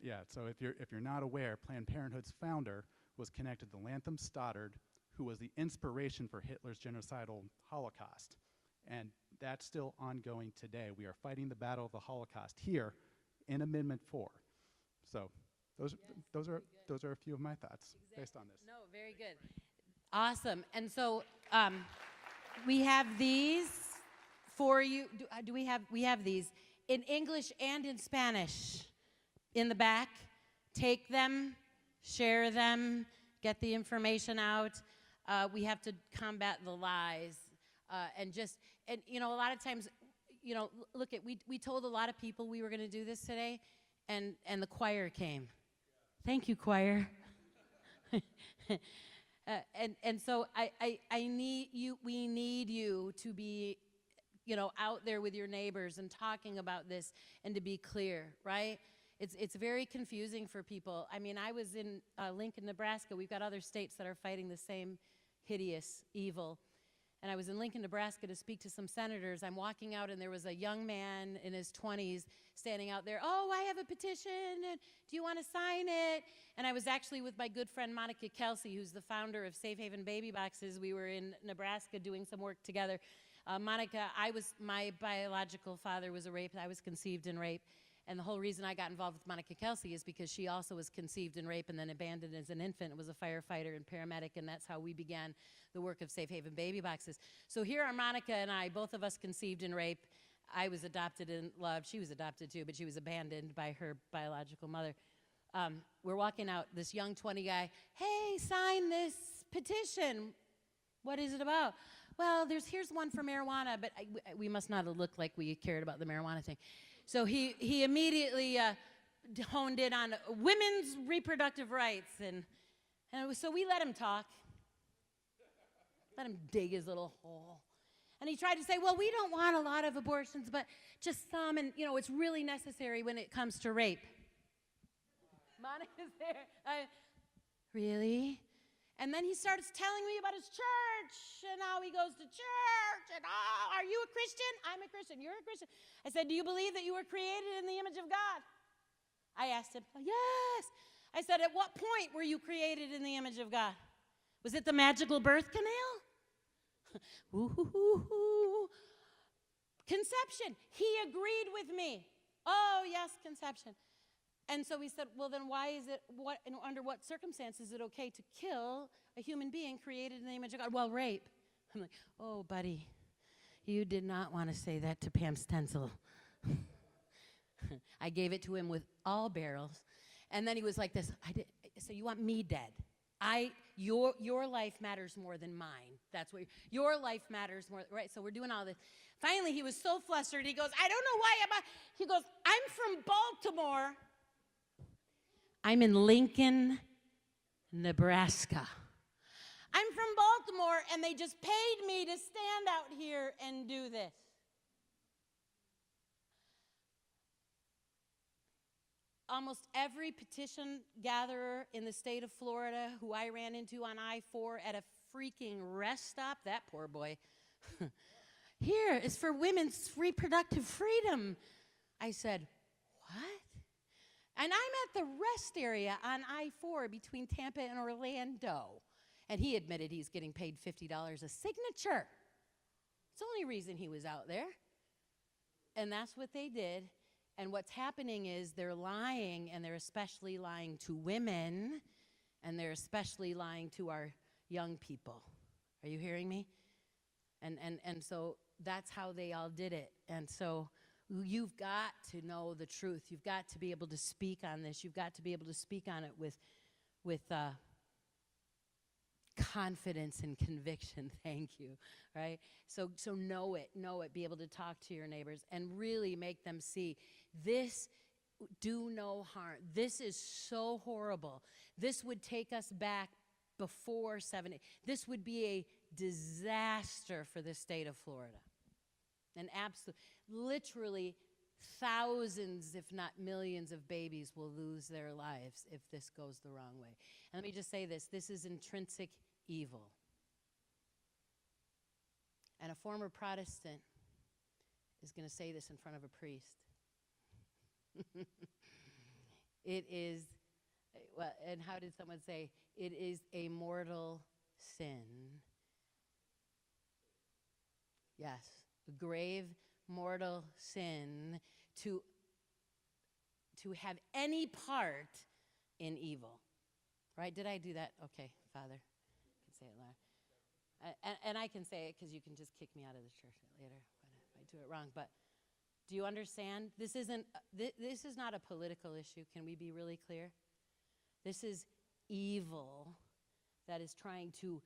yeah, so if you're not aware, Planned Parenthood's founder was connected to Latham Stoddard, who was the inspiration for Hitler's genocidal Holocaust. And that's still ongoing today. We are fighting the battle of the Holocaust here in Amendment 4. So those are a few of my thoughts based on this. No, very good. Awesome. And so we have these for you. We have these in English and in Spanish in the back. Take them, share them, get the information out. We have to combat the lies. And a lot of times, look at, we told a lot of people we were going to do this today, and the choir came. Thank you, choir. And so I need you, we need you to be, out there with your neighbors and talking about this, and to be clear, right? It's very confusing for people. I mean, I was in Lincoln, Nebraska. We've got other states that are fighting the same hideous evil. And I was in Lincoln, Nebraska to speak to some senators. I'm walking out, and there was a young man in his 20s standing out there. Oh, I have a petition, and do you want to sign it? And I was actually with my good friend Monica Kelsey, who's the founder of Safe Haven Baby Boxes. We were in Nebraska doing some work together. Monica, my biological father was raped. I was conceived in rape. And the whole reason I got involved with Monica Kelsey is because she also was conceived in rape and then abandoned as an infant, was a firefighter and paramedic, and that's how we began the work of Safe Haven Baby Boxes. So here are Monica and I, both of us conceived in rape. I was adopted and loved. She was adopted too, but she was abandoned by her biological mother. We're walking out, this young 20 guy, hey, sign this petition. What is it about? Well, here's one for marijuana, but we must not have looked like we cared about the marijuana thing. So he immediately honed in on women's reproductive rights, and so we let him talk, let him dig his little hole. And he tried to say, well, we don't want a lot of abortions, but just some, and it's really necessary when it comes to rape. Monica's there. Really? And then he starts telling me about his church and how he goes to church and, oh, are you a Christian? I'm a Christian. You're a Christian. I said, do you believe that you were created in the image of God? I asked him, yes. I said, at what point were you created in the image of God? Was it the magical birth canal? Ooh. Conception. He agreed with me. Oh, yes, conception. And so we said, well, then why is it, under what circumstances is it okay to kill a human being created in the image of God? Well, rape. I'm like, oh, buddy, you did not want to say that to Pam Stenzel. I gave it to him with all barrels. And then he was like this, So you want me dead. Your life matters more than mine. That's what your life matters more, right? So we're doing all this. Finally, he was so flustered. He goes, I don't know why he goes, I'm from Baltimore. I'm in Lincoln, Nebraska. I'm from Baltimore, and they just paid me to stand out here and do this. Almost every petition gatherer in the state of Florida who I ran into on I-4 at a freaking rest stop, that poor boy, here is for women's reproductive freedom. I said, what? And I'm at the rest area on I-4 between Tampa and Orlando. And he admitted he's getting paid $50 a signature. It's the only reason he was out there. And that's what they did. And what's happening is they're lying, and they're especially lying to women, and they're especially lying to our young people. Are you hearing me? And so that's how they all did it. And so you've got to know the truth. You've got to be able to speak on this. You've got to be able to speak on it with confidence and conviction. Thank you. Right? So know it. Be able to talk to your neighbors and really make them see this. Do no harm. This is so horrible. This would take us back before 70. This would be a disaster for the state of Florida. And literally thousands, if not millions of babies will lose their lives if this goes the wrong way. And let me just say this. This is intrinsic evil. And a former Protestant is going to say this in front of a priest. It is, well, and how did someone say? It is a mortal sin. Yes, a grave mortal sin to have any part in evil. Right? Did I do that? Okay, Father. I can say it loud. And I can say it because you can just kick me out of the church later if I do it wrong. But do you understand? This is not a political issue. Can we be really clear? This is evil that is trying to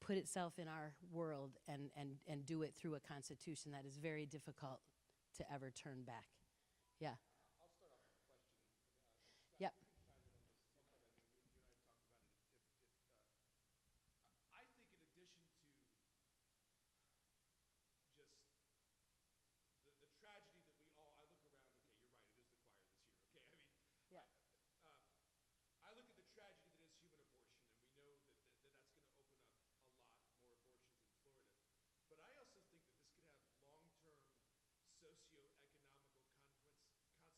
put itself in our world and do it through a constitution that is very difficult to ever turn back. Yeah. I'll start off with a question. Yep. I think in addition to just the tragedy that I look around, okay, you're right, it is the choir this year, okay? I mean, Yeah. I look at the tragedy that is human abortion, and we know that that's going to open up a lot more abortions in Florida. But I also think that this could have long-term socioeconomical consequences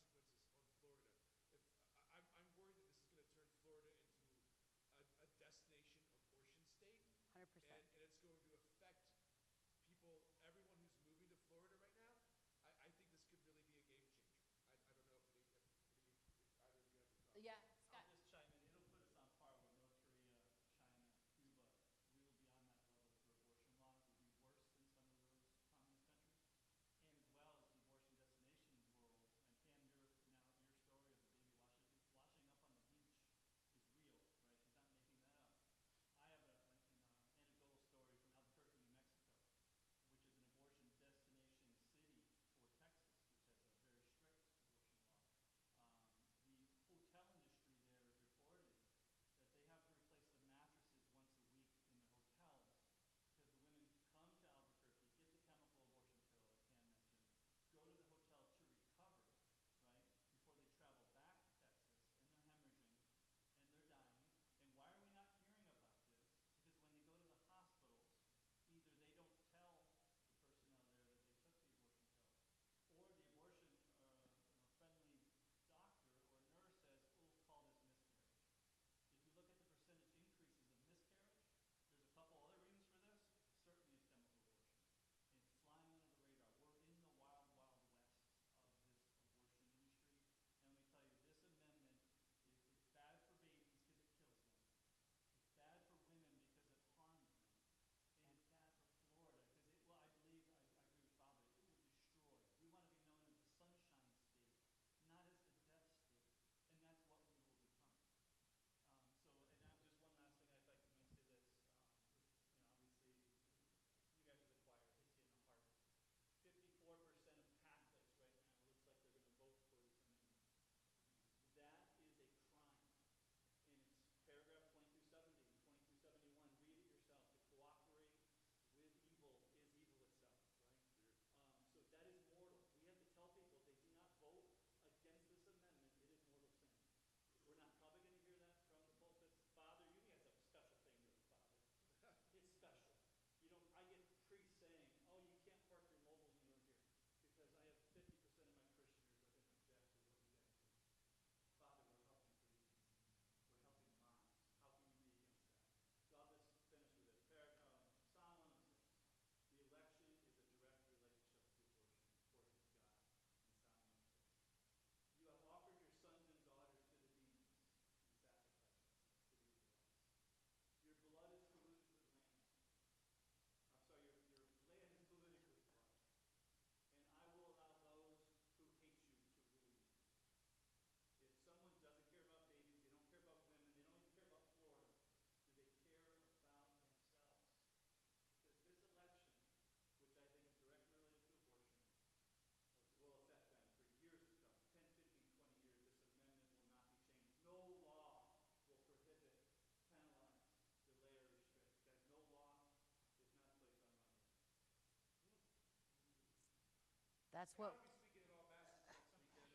That's what.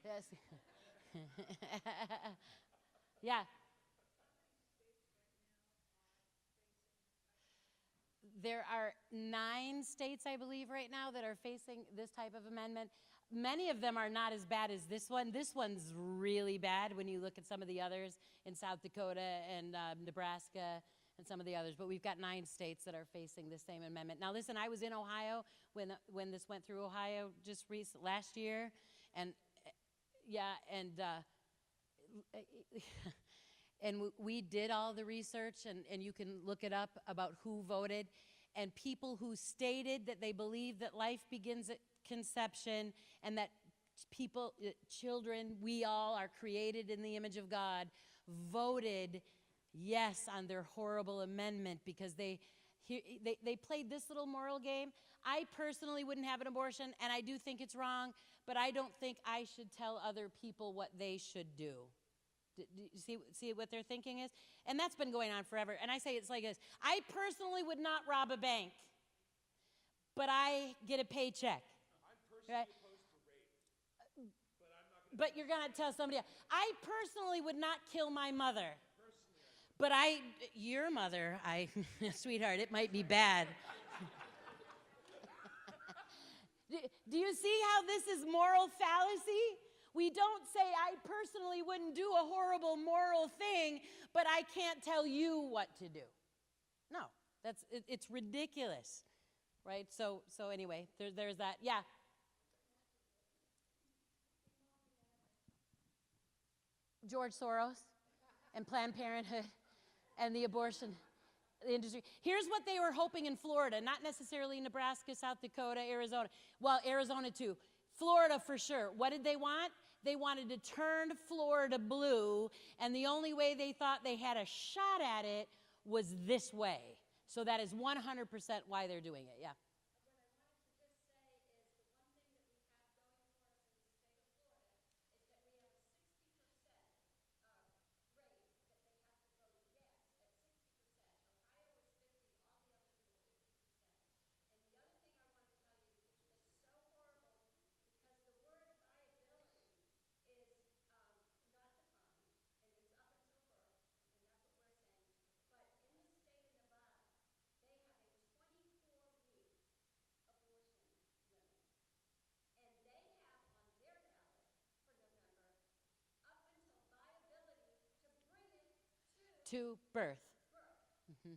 Yes. Yeah. There are 9 states, I believe, right now that are facing this type of amendment. Many of them are not as bad as this one. This one's really bad when you look at some of the others in South Dakota and Nebraska and some of the others. But we've got 9 states that are facing the same amendment. Now, listen, I was in Ohio when this went through Ohio just last year, and yeah, and we did all the research, and you can look it up about who voted, and people who stated that they believe that life begins at conception and that children, we all are created in the image of God, voted yes on their horrible amendment because they played this little moral game. I personally wouldn't have an abortion, and I do think it's wrong, but I don't think I should tell other people what they should do. Do you see what their thinking is? And that's been going on forever. And I say it's like this. I personally would not rob a bank, but I get a paycheck. I'm personally opposed to rape, but I'm not going to. But you're going to tell somebody else. I personally would not kill my mother. Personally, But your mother, sweetheart, it might be bad. Do you see how this is moral fallacy? We don't say, I personally wouldn't do a horrible moral thing, but I can't tell you what to do. No, it's ridiculous, right? So anyway, there's that. Yeah. George Soros and Planned Parenthood and the abortion industry. Here's what they were hoping in Florida, not necessarily Nebraska, South Dakota, Arizona. Well, Arizona too. Florida for sure. What did they want? They wanted to turn Florida blue, and the only way they thought they had a shot at it was this way. So that is 100% why they're doing it. Yeah. To birth. Mm-hmm.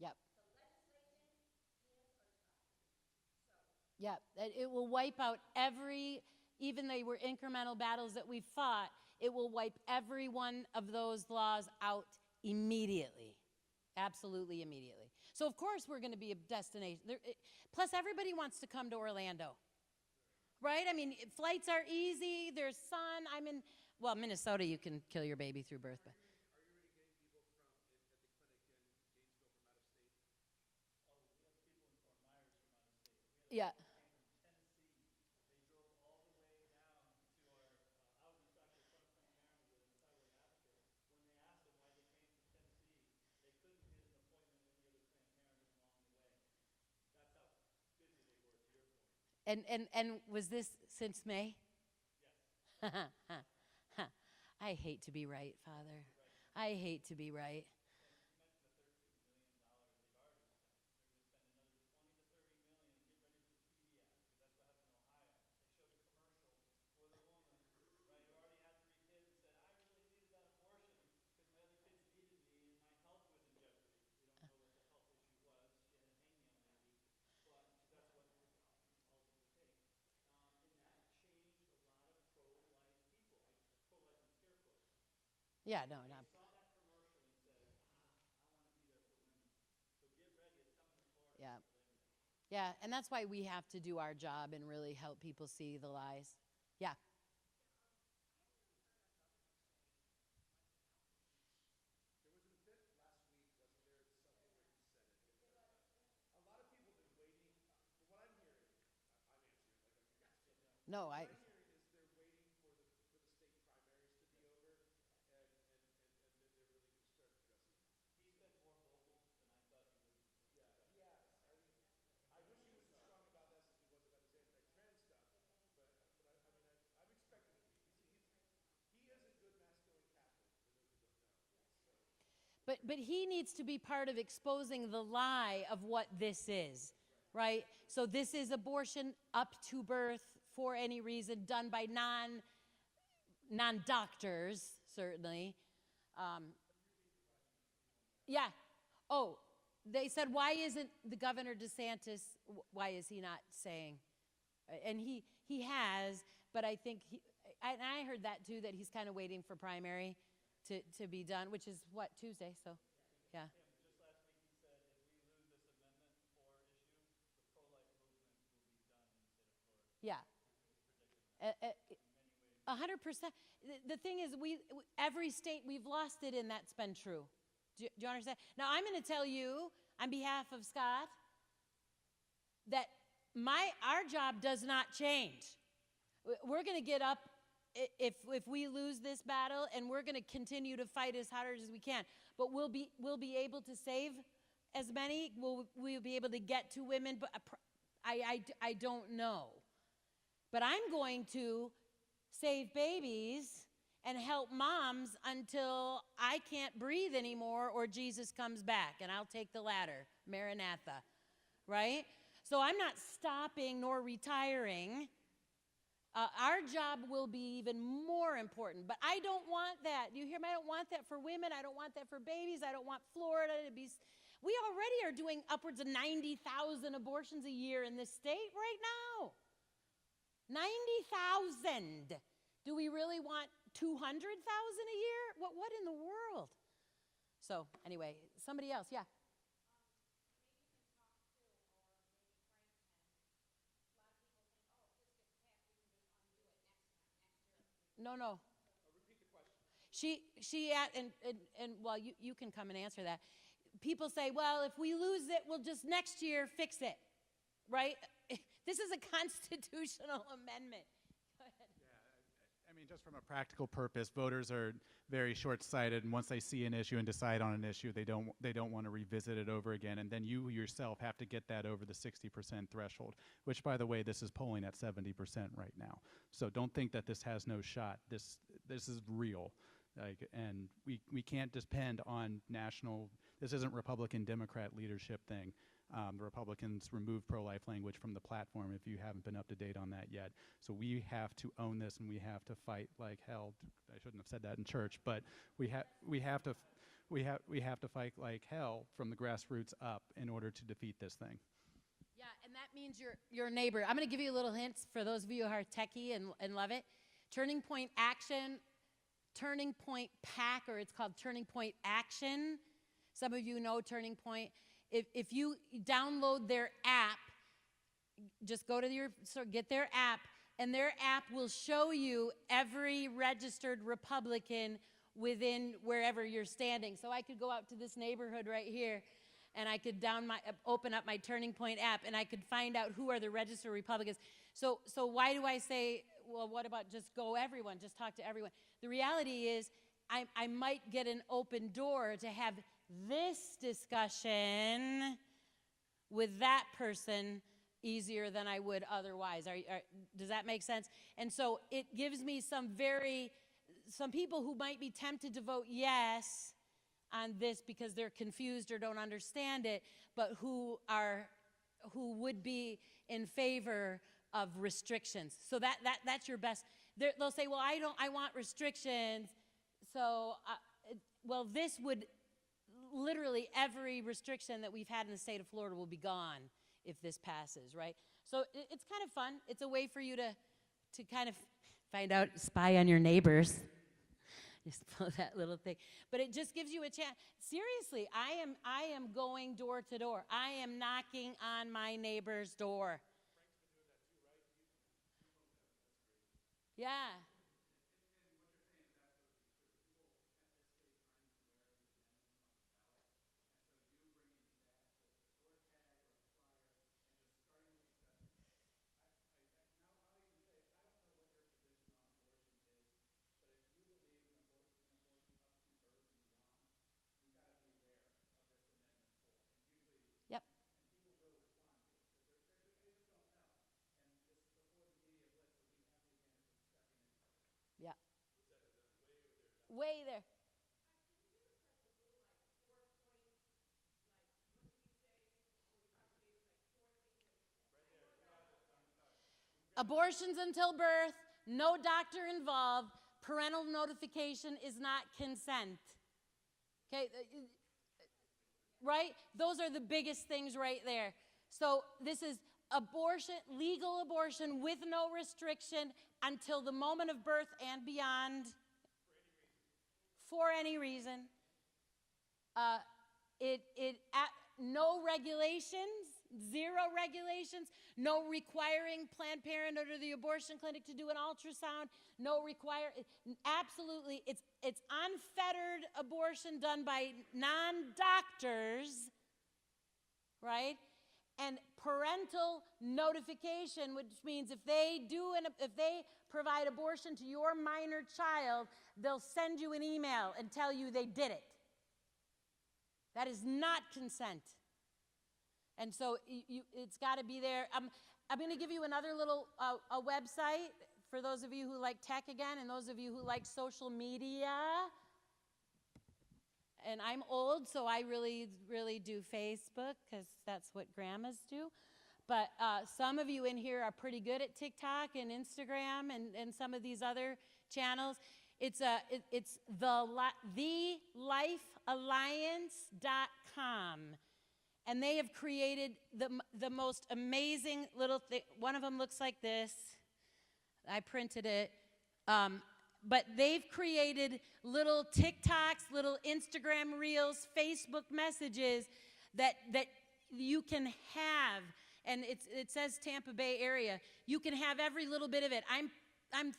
Yep. Yep. It will wipe out even they were incremental battles that we fought, it will wipe every one of those laws out immediately. Absolutely immediately. So, of course, we're going to be a destination. Plus, everybody wants to come to Orlando, right? I mean, flights are easy. There's sun. Minnesota, you can kill your baby through birth. But. Are you already getting people at the clinic in Gainesville from out of state? Oh, we have people in Fort Myers from out of state. Yeah. And was this since May? Yes. I hate to be right, Father. I hate to be right. Yeah, no, not. Yeah. Yeah, and that's why we have to do our job and really help people see the lies. Yeah. There was an event last week, wasn't there? It's something where you said it. A lot of people have been waiting. From what I'm hearing, I'm answering like I'm your guy. No, What I. I'm hearing is they're waiting for the state primaries to be over, and they're really going to start addressing it. He's been more vocal than I thought he would be. Yeah, he has. I wish he was as strong about this as he was about his anti-trans stuff, I'm expecting him to be. He is a good masculine Catholic, for those who don't know. So. But he needs to be part of exposing the lie of what this is, right? So this is abortion up to birth for any reason, done by non-doctors, certainly. Yeah. Oh, they said, why isn't the Governor DeSantis, why is he not saying? And he has, but I think and I heard that too, that he's kind of waiting for primary to be done, which is what, Tuesday, so, yeah. Just last week he said if we lose this Amendment 4 issue, the pro-life movement will be done in the state of Florida. Yeah. 100%. The thing is, every state we've lost it in, that's been true. Do you understand? Now I'm going to tell you on behalf of Scott that our job does not change. We're going to get up if we lose this battle, and we're going to continue to fight as hard as we can. But we'll be able to save as many. We'll be able to get to women. But I don't know. But I'm going to save babies and help moms until I can't breathe anymore or Jesus comes back, and I'll take the latter, Maranatha, right? So I'm not stopping nor retiring. Our job will be even more important, but I don't want that. Do you hear me? I don't want that for women. I don't want that for babies. I don't want Florida to be. We already are doing upwards of 90,000 abortions a year in this state right now. 90,000. Do we really want 200,000 a year? What in the world? So anyway, somebody else, yeah. No. Repeat the question. And well, you can come and answer that. People say, well, if we lose it, we'll just next year fix it, right? This is a constitutional amendment. Go ahead. Yeah, I mean, just from a practical purpose, voters are very short-sighted, and once they see an issue and decide on an issue, they don't want to revisit it over again, and then you yourself have to get that over the 60% threshold, which, by the way, this is polling at 70% right now. So don't think that this has no shot. This is real, and we can't depend on national. This isn't Republican-Democrat leadership thing. The Republicans removed pro-life language from the platform, if you haven't been up to date on that yet. So we have to own this, and we have to fight like hell. I shouldn't have said that in church, but we have to fight like hell from the grassroots up in order to defeat this thing. Yeah, and that means your neighbor. I'm going to give you a little hints for those of you who are techie and love it. Turning Point Action, Turning Point PAC, or it's called Turning Point Action. Some of you know Turning Point. If you download their app, just go to get their app, and their app will show you every registered Republican within wherever you're standing. So I could go out to this neighborhood right here, and I could open up my Turning Point app, and I could find out who are the registered Republicans. So why do I say, well, what about just go everyone, just talk to everyone? The reality is I might get an open door to have this discussion with that person easier than I would otherwise. Does that make sense? And so it gives me some very some people who might be tempted to vote yes on this because they're confused or don't understand it, but who would be in favor of restrictions. So that's your best. They'll say, well, I want restrictions. So, well, this would literally every restriction that we've had in the state of Florida will be gone if this passes, right? So it's kind of fun. It's a way for you to kind of find out, spy on your neighbors. Just pull that little thing. But it just gives you a chance. Seriously, I am going door to door. I am knocking on my neighbor's door. Yeah. Yep. Yeah. Way there. Abortions until birth, no doctor involved, parental notification is not consent. Okay, right? Those are the biggest things right there. So this is abortion, legal abortion with no restriction until the moment of birth and beyond. For any reason. No regulations, zero regulations, no requiring Planned Parenthood or the abortion clinic to do an ultrasound, absolutely, it's unfettered abortion done by non-doctors, right? And parental notification, which means if they provide abortion to your minor child, they'll send you an email and tell you they did it. That is not consent. And so it's got to be there. I'm going to give you another little a website for those of you who like tech again and those of you who like social media. And I'm old, so I really, really do Facebook because that's what grandmas do. But some of you in here are pretty good at TikTok and Instagram and some of these other channels. It's thelifealliance.com. And they have created the most amazing little thing. One of them looks like this. I printed it. But they've created little TikToks, little Instagram reels, Facebook messages that you can have. And it says Tampa Bay area. You can have every little bit of it. I'm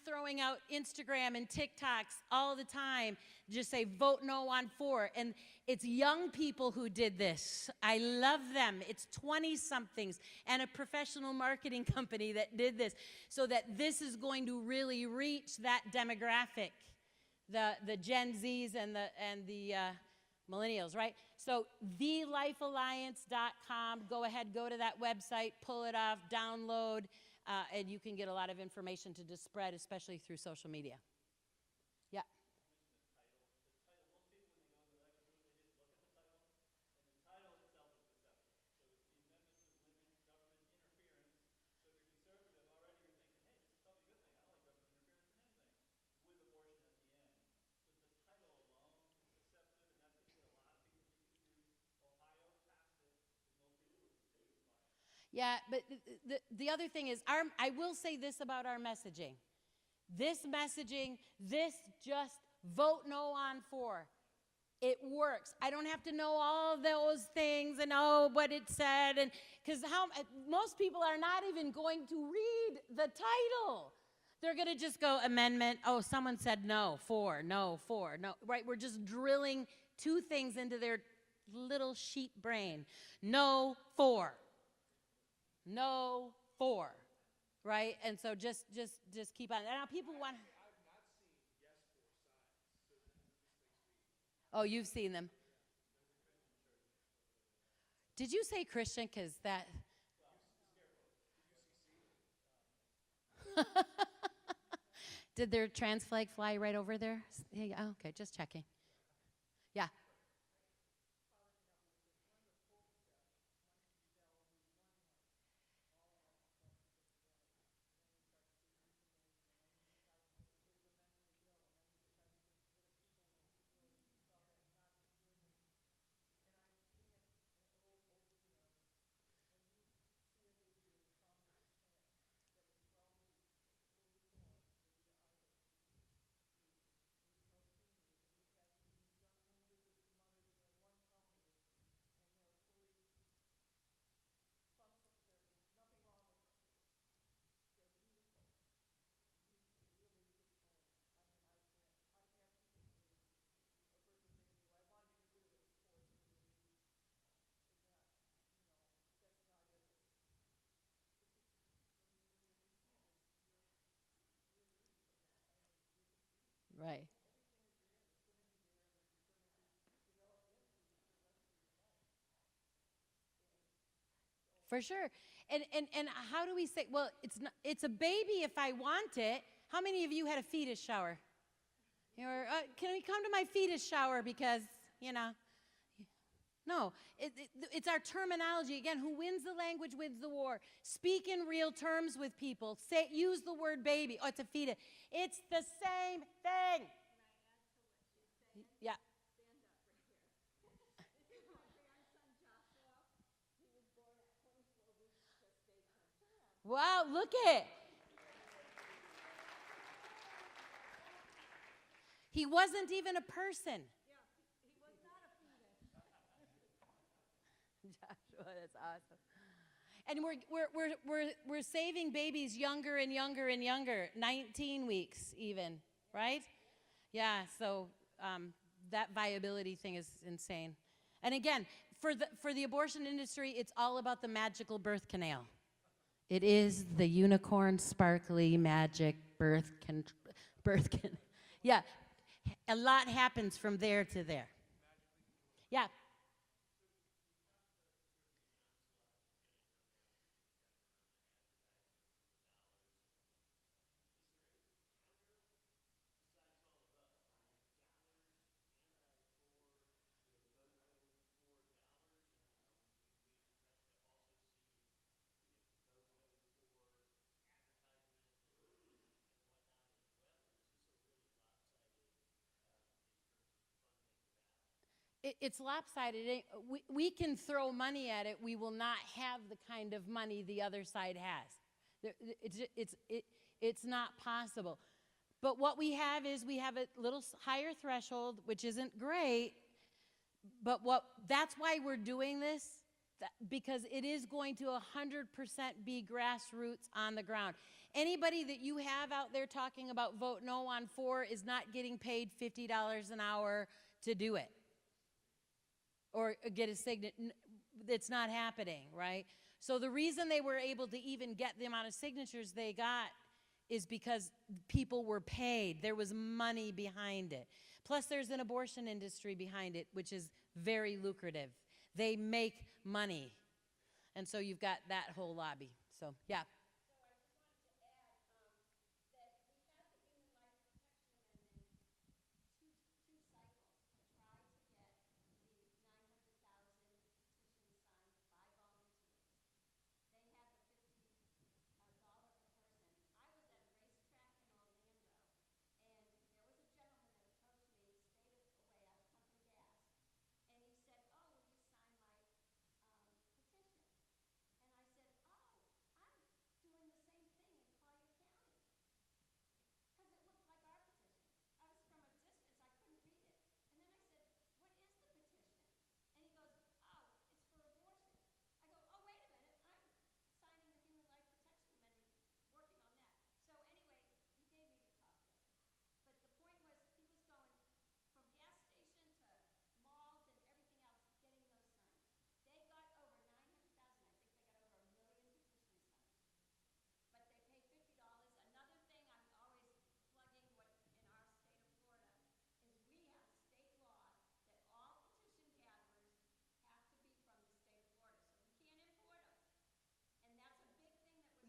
throwing out Instagram and TikToks all the time. Just say, vote no on 4. And it's young people who did this. I love them. It's 20-somethings and a professional marketing company that did this so that this is going to really reach that demographic, the Gen Zs and the millennials, right? So thelifealliance.com. Go ahead, go to that website, pull it off, download. And you can get a lot of information to just spread, especially through social media. Yeah. Yeah, but the other thing is, I will say this about our messaging. This just vote no on 4. It works. I don't have to know all those things and what it said, and because most people are not even going to read the title. They're going to just go amendment. Oh, someone said no, 4, no, 4, no. Right? We're just drilling 2 things into their little sheep brain. No, 4. No, 4, right? And so just keep on. Now people want. I've not seen yes 4 signs. Oh, you've seen them. Did you say Christian? Because that. Did their trans flag fly right over there? Yeah, oh, okay, just checking. Yeah. Right. For sure. And how do we say, well, it's a baby if I want it. How many of you had a fetus shower? Or can we come to my fetus shower because, you know, no, it's our terminology. Again, who wins the language wins the war. Speak in real terms with people. Use the word baby. Oh, it's a fetus. It's the same thing. Yeah. Wow, look it. He wasn't even a person. Joshua, that's awesome. And we're saving babies younger and younger and younger, 19 weeks even, right? Yeah, so that viability thing is insane. And again, for the abortion industry, it's all about the magical birth canal. It is the unicorn, sparkly, magic birth can. Yeah, a lot happens from there to there. Yeah. It's lopsided. We can throw money at it. We will not have the kind of money the other side has. It's not possible. But what we have is we have a little higher threshold, which isn't great. But that's why we're doing this, because it is going to 100% be grassroots on the ground. Anybody that you have out there talking about vote no on 4 is not getting paid $50 an hour to do it or get a signature. It's not happening, right? So the reason they were able to even get the amount of signatures they got is because people were paid. There was money behind it. Plus, there's an abortion industry behind it, which is very lucrative. They make money. And so you've got that whole lobby. So, yeah.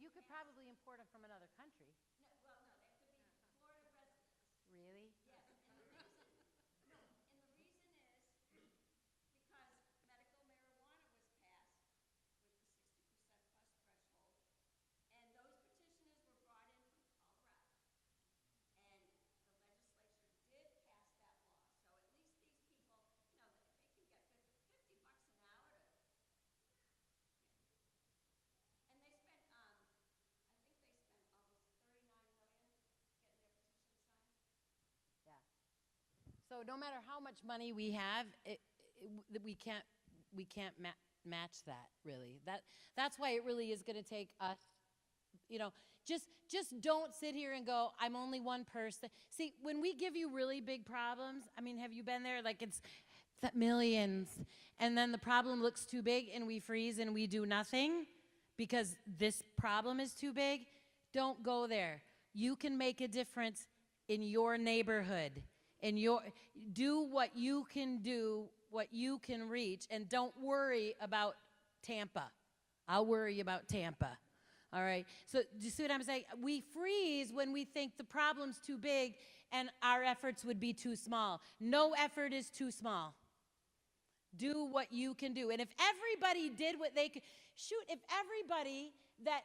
You could probably import them from another country. So no matter how much money we have, we can't match that really. That's why it really is going to take us. Just don't sit here and go, I'm only one person. See, when we give you really big problems, I mean, have you been there? Like it's that millions, and then the problem looks too big, and we freeze and we do nothing because this problem is too big. Don't go there. You can make a difference in your neighborhood. Do what you can do, what you can reach, and don't worry about Tampa. I'll worry about Tampa. All right. So do you see what I'm saying? We freeze when we think the problem's too big and our efforts would be too small. No effort is too small. Do what you can do. And if everybody did what they could, if everybody that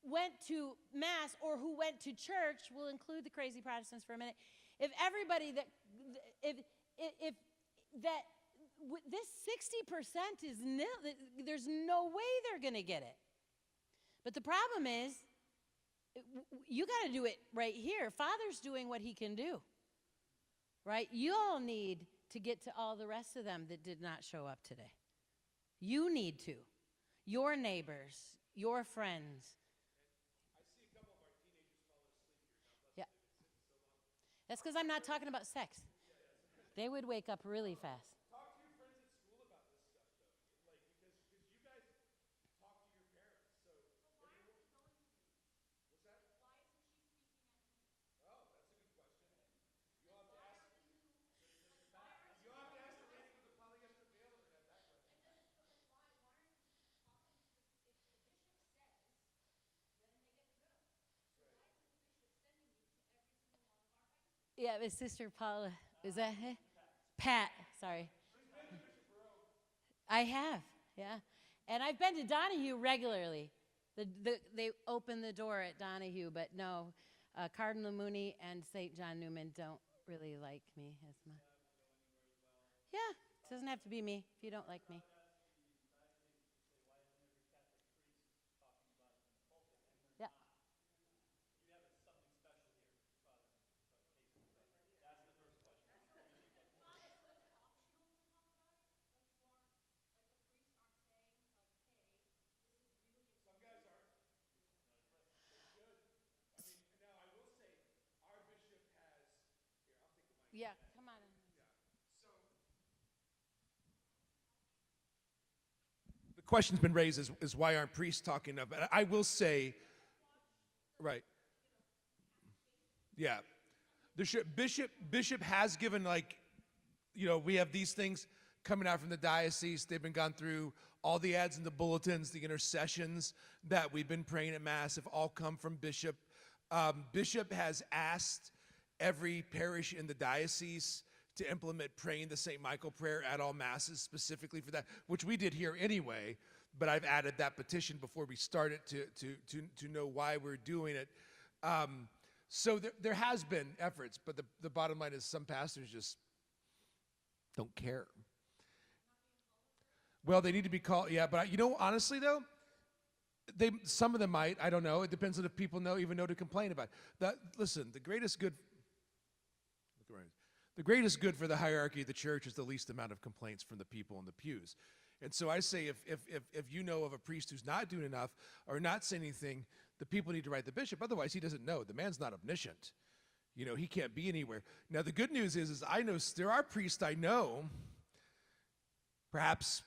went to Mass or who went to church, we'll include the crazy Protestants for a minute, if everybody this 60% is nil, there's no way they're going to get it. But the problem is, you got to do it right here. Father's doing what he can do, right? You all need to get to all the rest of them that did not show up today. You need to. Your neighbors, your friends. I see a couple of our teenagers fall asleep here. Yeah. That's because I'm not talking about sex. They would wake up really fast. Talk to your friends at school about this stuff, though. Like, because you guys talk to your parents. So why aren't they going to me? What's that? Why isn't she speaking at me? Oh, that's a good question. You'll have to ask. You'll have to ask the lady with the polyester veil that had that question. Yeah, his sister Paula. Is that it? Pat, sorry. I have, yeah. And I've been to Donahue regularly. They open the door at Donahue, but no, Cardinal Mooney and St. John Newman don't really like me as much. Yeah, it doesn't have to be me if you don't like me. Yeah. Some guys aren't. They should. I mean, now I will say, our bishop has. Here, I'll take the mic. Yeah, come on. So the question's been raised is why aren't priests talking about it? I will say, right. Yeah. Bishop has given, like, we have these things coming out from the diocese. They've been gone through. All the ads in the bulletins, the intercessions that we've been praying at Mass have all come from Bishop. Bishop has asked every parish in the diocese to implement praying the St. Michael prayer at all Masses specifically for that, which we did here anyway, but I've added that petition before we started to know why we're doing it. So there has been efforts, but the bottom line is some pastors just don't care. Well, they need to be called, yeah, but honestly though, some of them might, I don't know. It depends on if people even know to complain about it. Listen, the greatest good for the hierarchy of the church is the least amount of complaints from the people in the pews. And so I say if you know of a priest who's not doing enough or not saying anything, the people need to write the bishop. Otherwise, he doesn't know. The man's not omniscient. He can't be anywhere. Now, the good news is I know there are priests I know, perhaps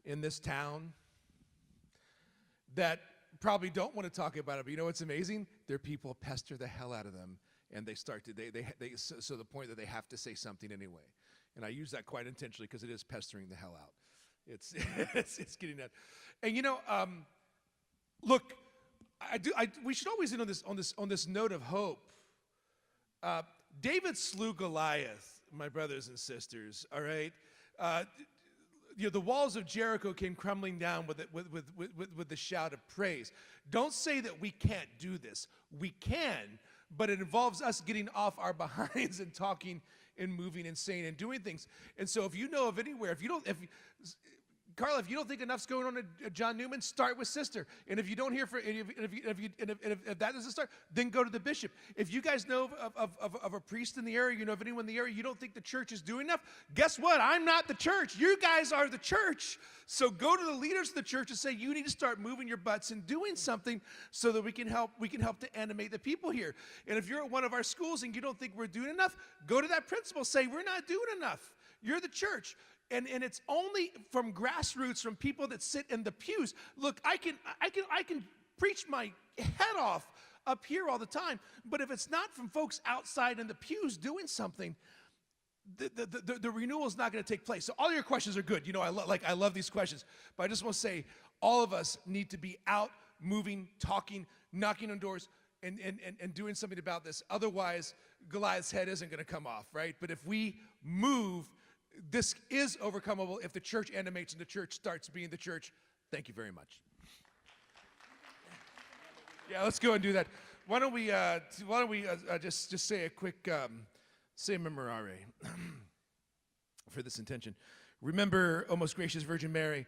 in this town, that probably don't want to talk about it. But you know what's amazing? Their people pester the hell out of them, and they start to so the point that they have to say something anyway. And I use that quite intentionally because it is pestering the hell out. It's getting that. And look, we should always end on this note of hope. David slew Goliath, my brothers and sisters. All right. The walls of Jericho came crumbling down with the shout of praise. Don't say that we can't do this. We can, but it involves us getting off our behinds and talking and moving and saying and doing things. And so if you know of anywhere, Carla, if you don't think enough's going on at John Newman, start with sister. And if you don't hear from, if that doesn't start, then go to the bishop. If you guys know of a priest in the area, you know of anyone in the area, you don't think the church is doing enough, guess what? I'm not the church. You guys are the church. So go to the leaders of the church and say, you need to start moving your butts and doing something so that we can help to animate the people here. And if you're at one of our schools and you don't think we're doing enough, go to that principal, say, we're not doing enough. You're the church. And it's only from grassroots, from people that sit in the pews. Look, I can preach my head off up here all the time, but if it's not from folks outside in the pews doing something, the renewal is not going to take place. So all your questions are good. You know, I love these questions, but I just want to say all of us need to be out, moving, talking, knocking on doors, and doing something about this. Otherwise, Goliath's head isn't going to come off, right? But if we move, this is overcomable if the church animates and the church starts being the church. Thank you very much. Yeah, let's go and do that. Why don't we just say a quick say memorare for this intention. Remember, O most gracious Virgin Mary,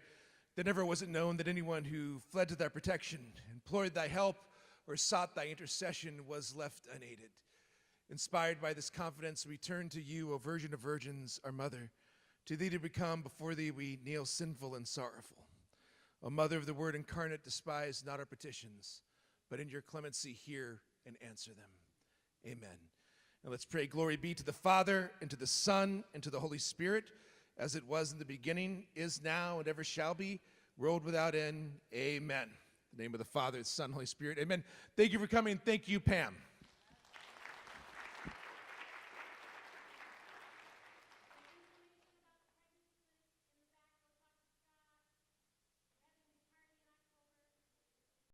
that never was it known that anyone who fled to thy protection, implored thy help, or sought thy intercession was left unaided. Inspired by this confidence, we turn to you, O Virgin of Virgins, our Mother. To thee did we come, before thee we kneel sinful and sorrowful. O Mother of the Word incarnate, despise not our petitions, but in your clemency hear and answer them. Amen. Now let's pray. Glory be to the Father, and to the Son, and to the Holy Spirit, as it was in the beginning, is now, and ever shall be, world without end. Amen. In the name of the Father, the Son, and Holy Spirit. Amen. Thank you for coming. Thank you, Pam.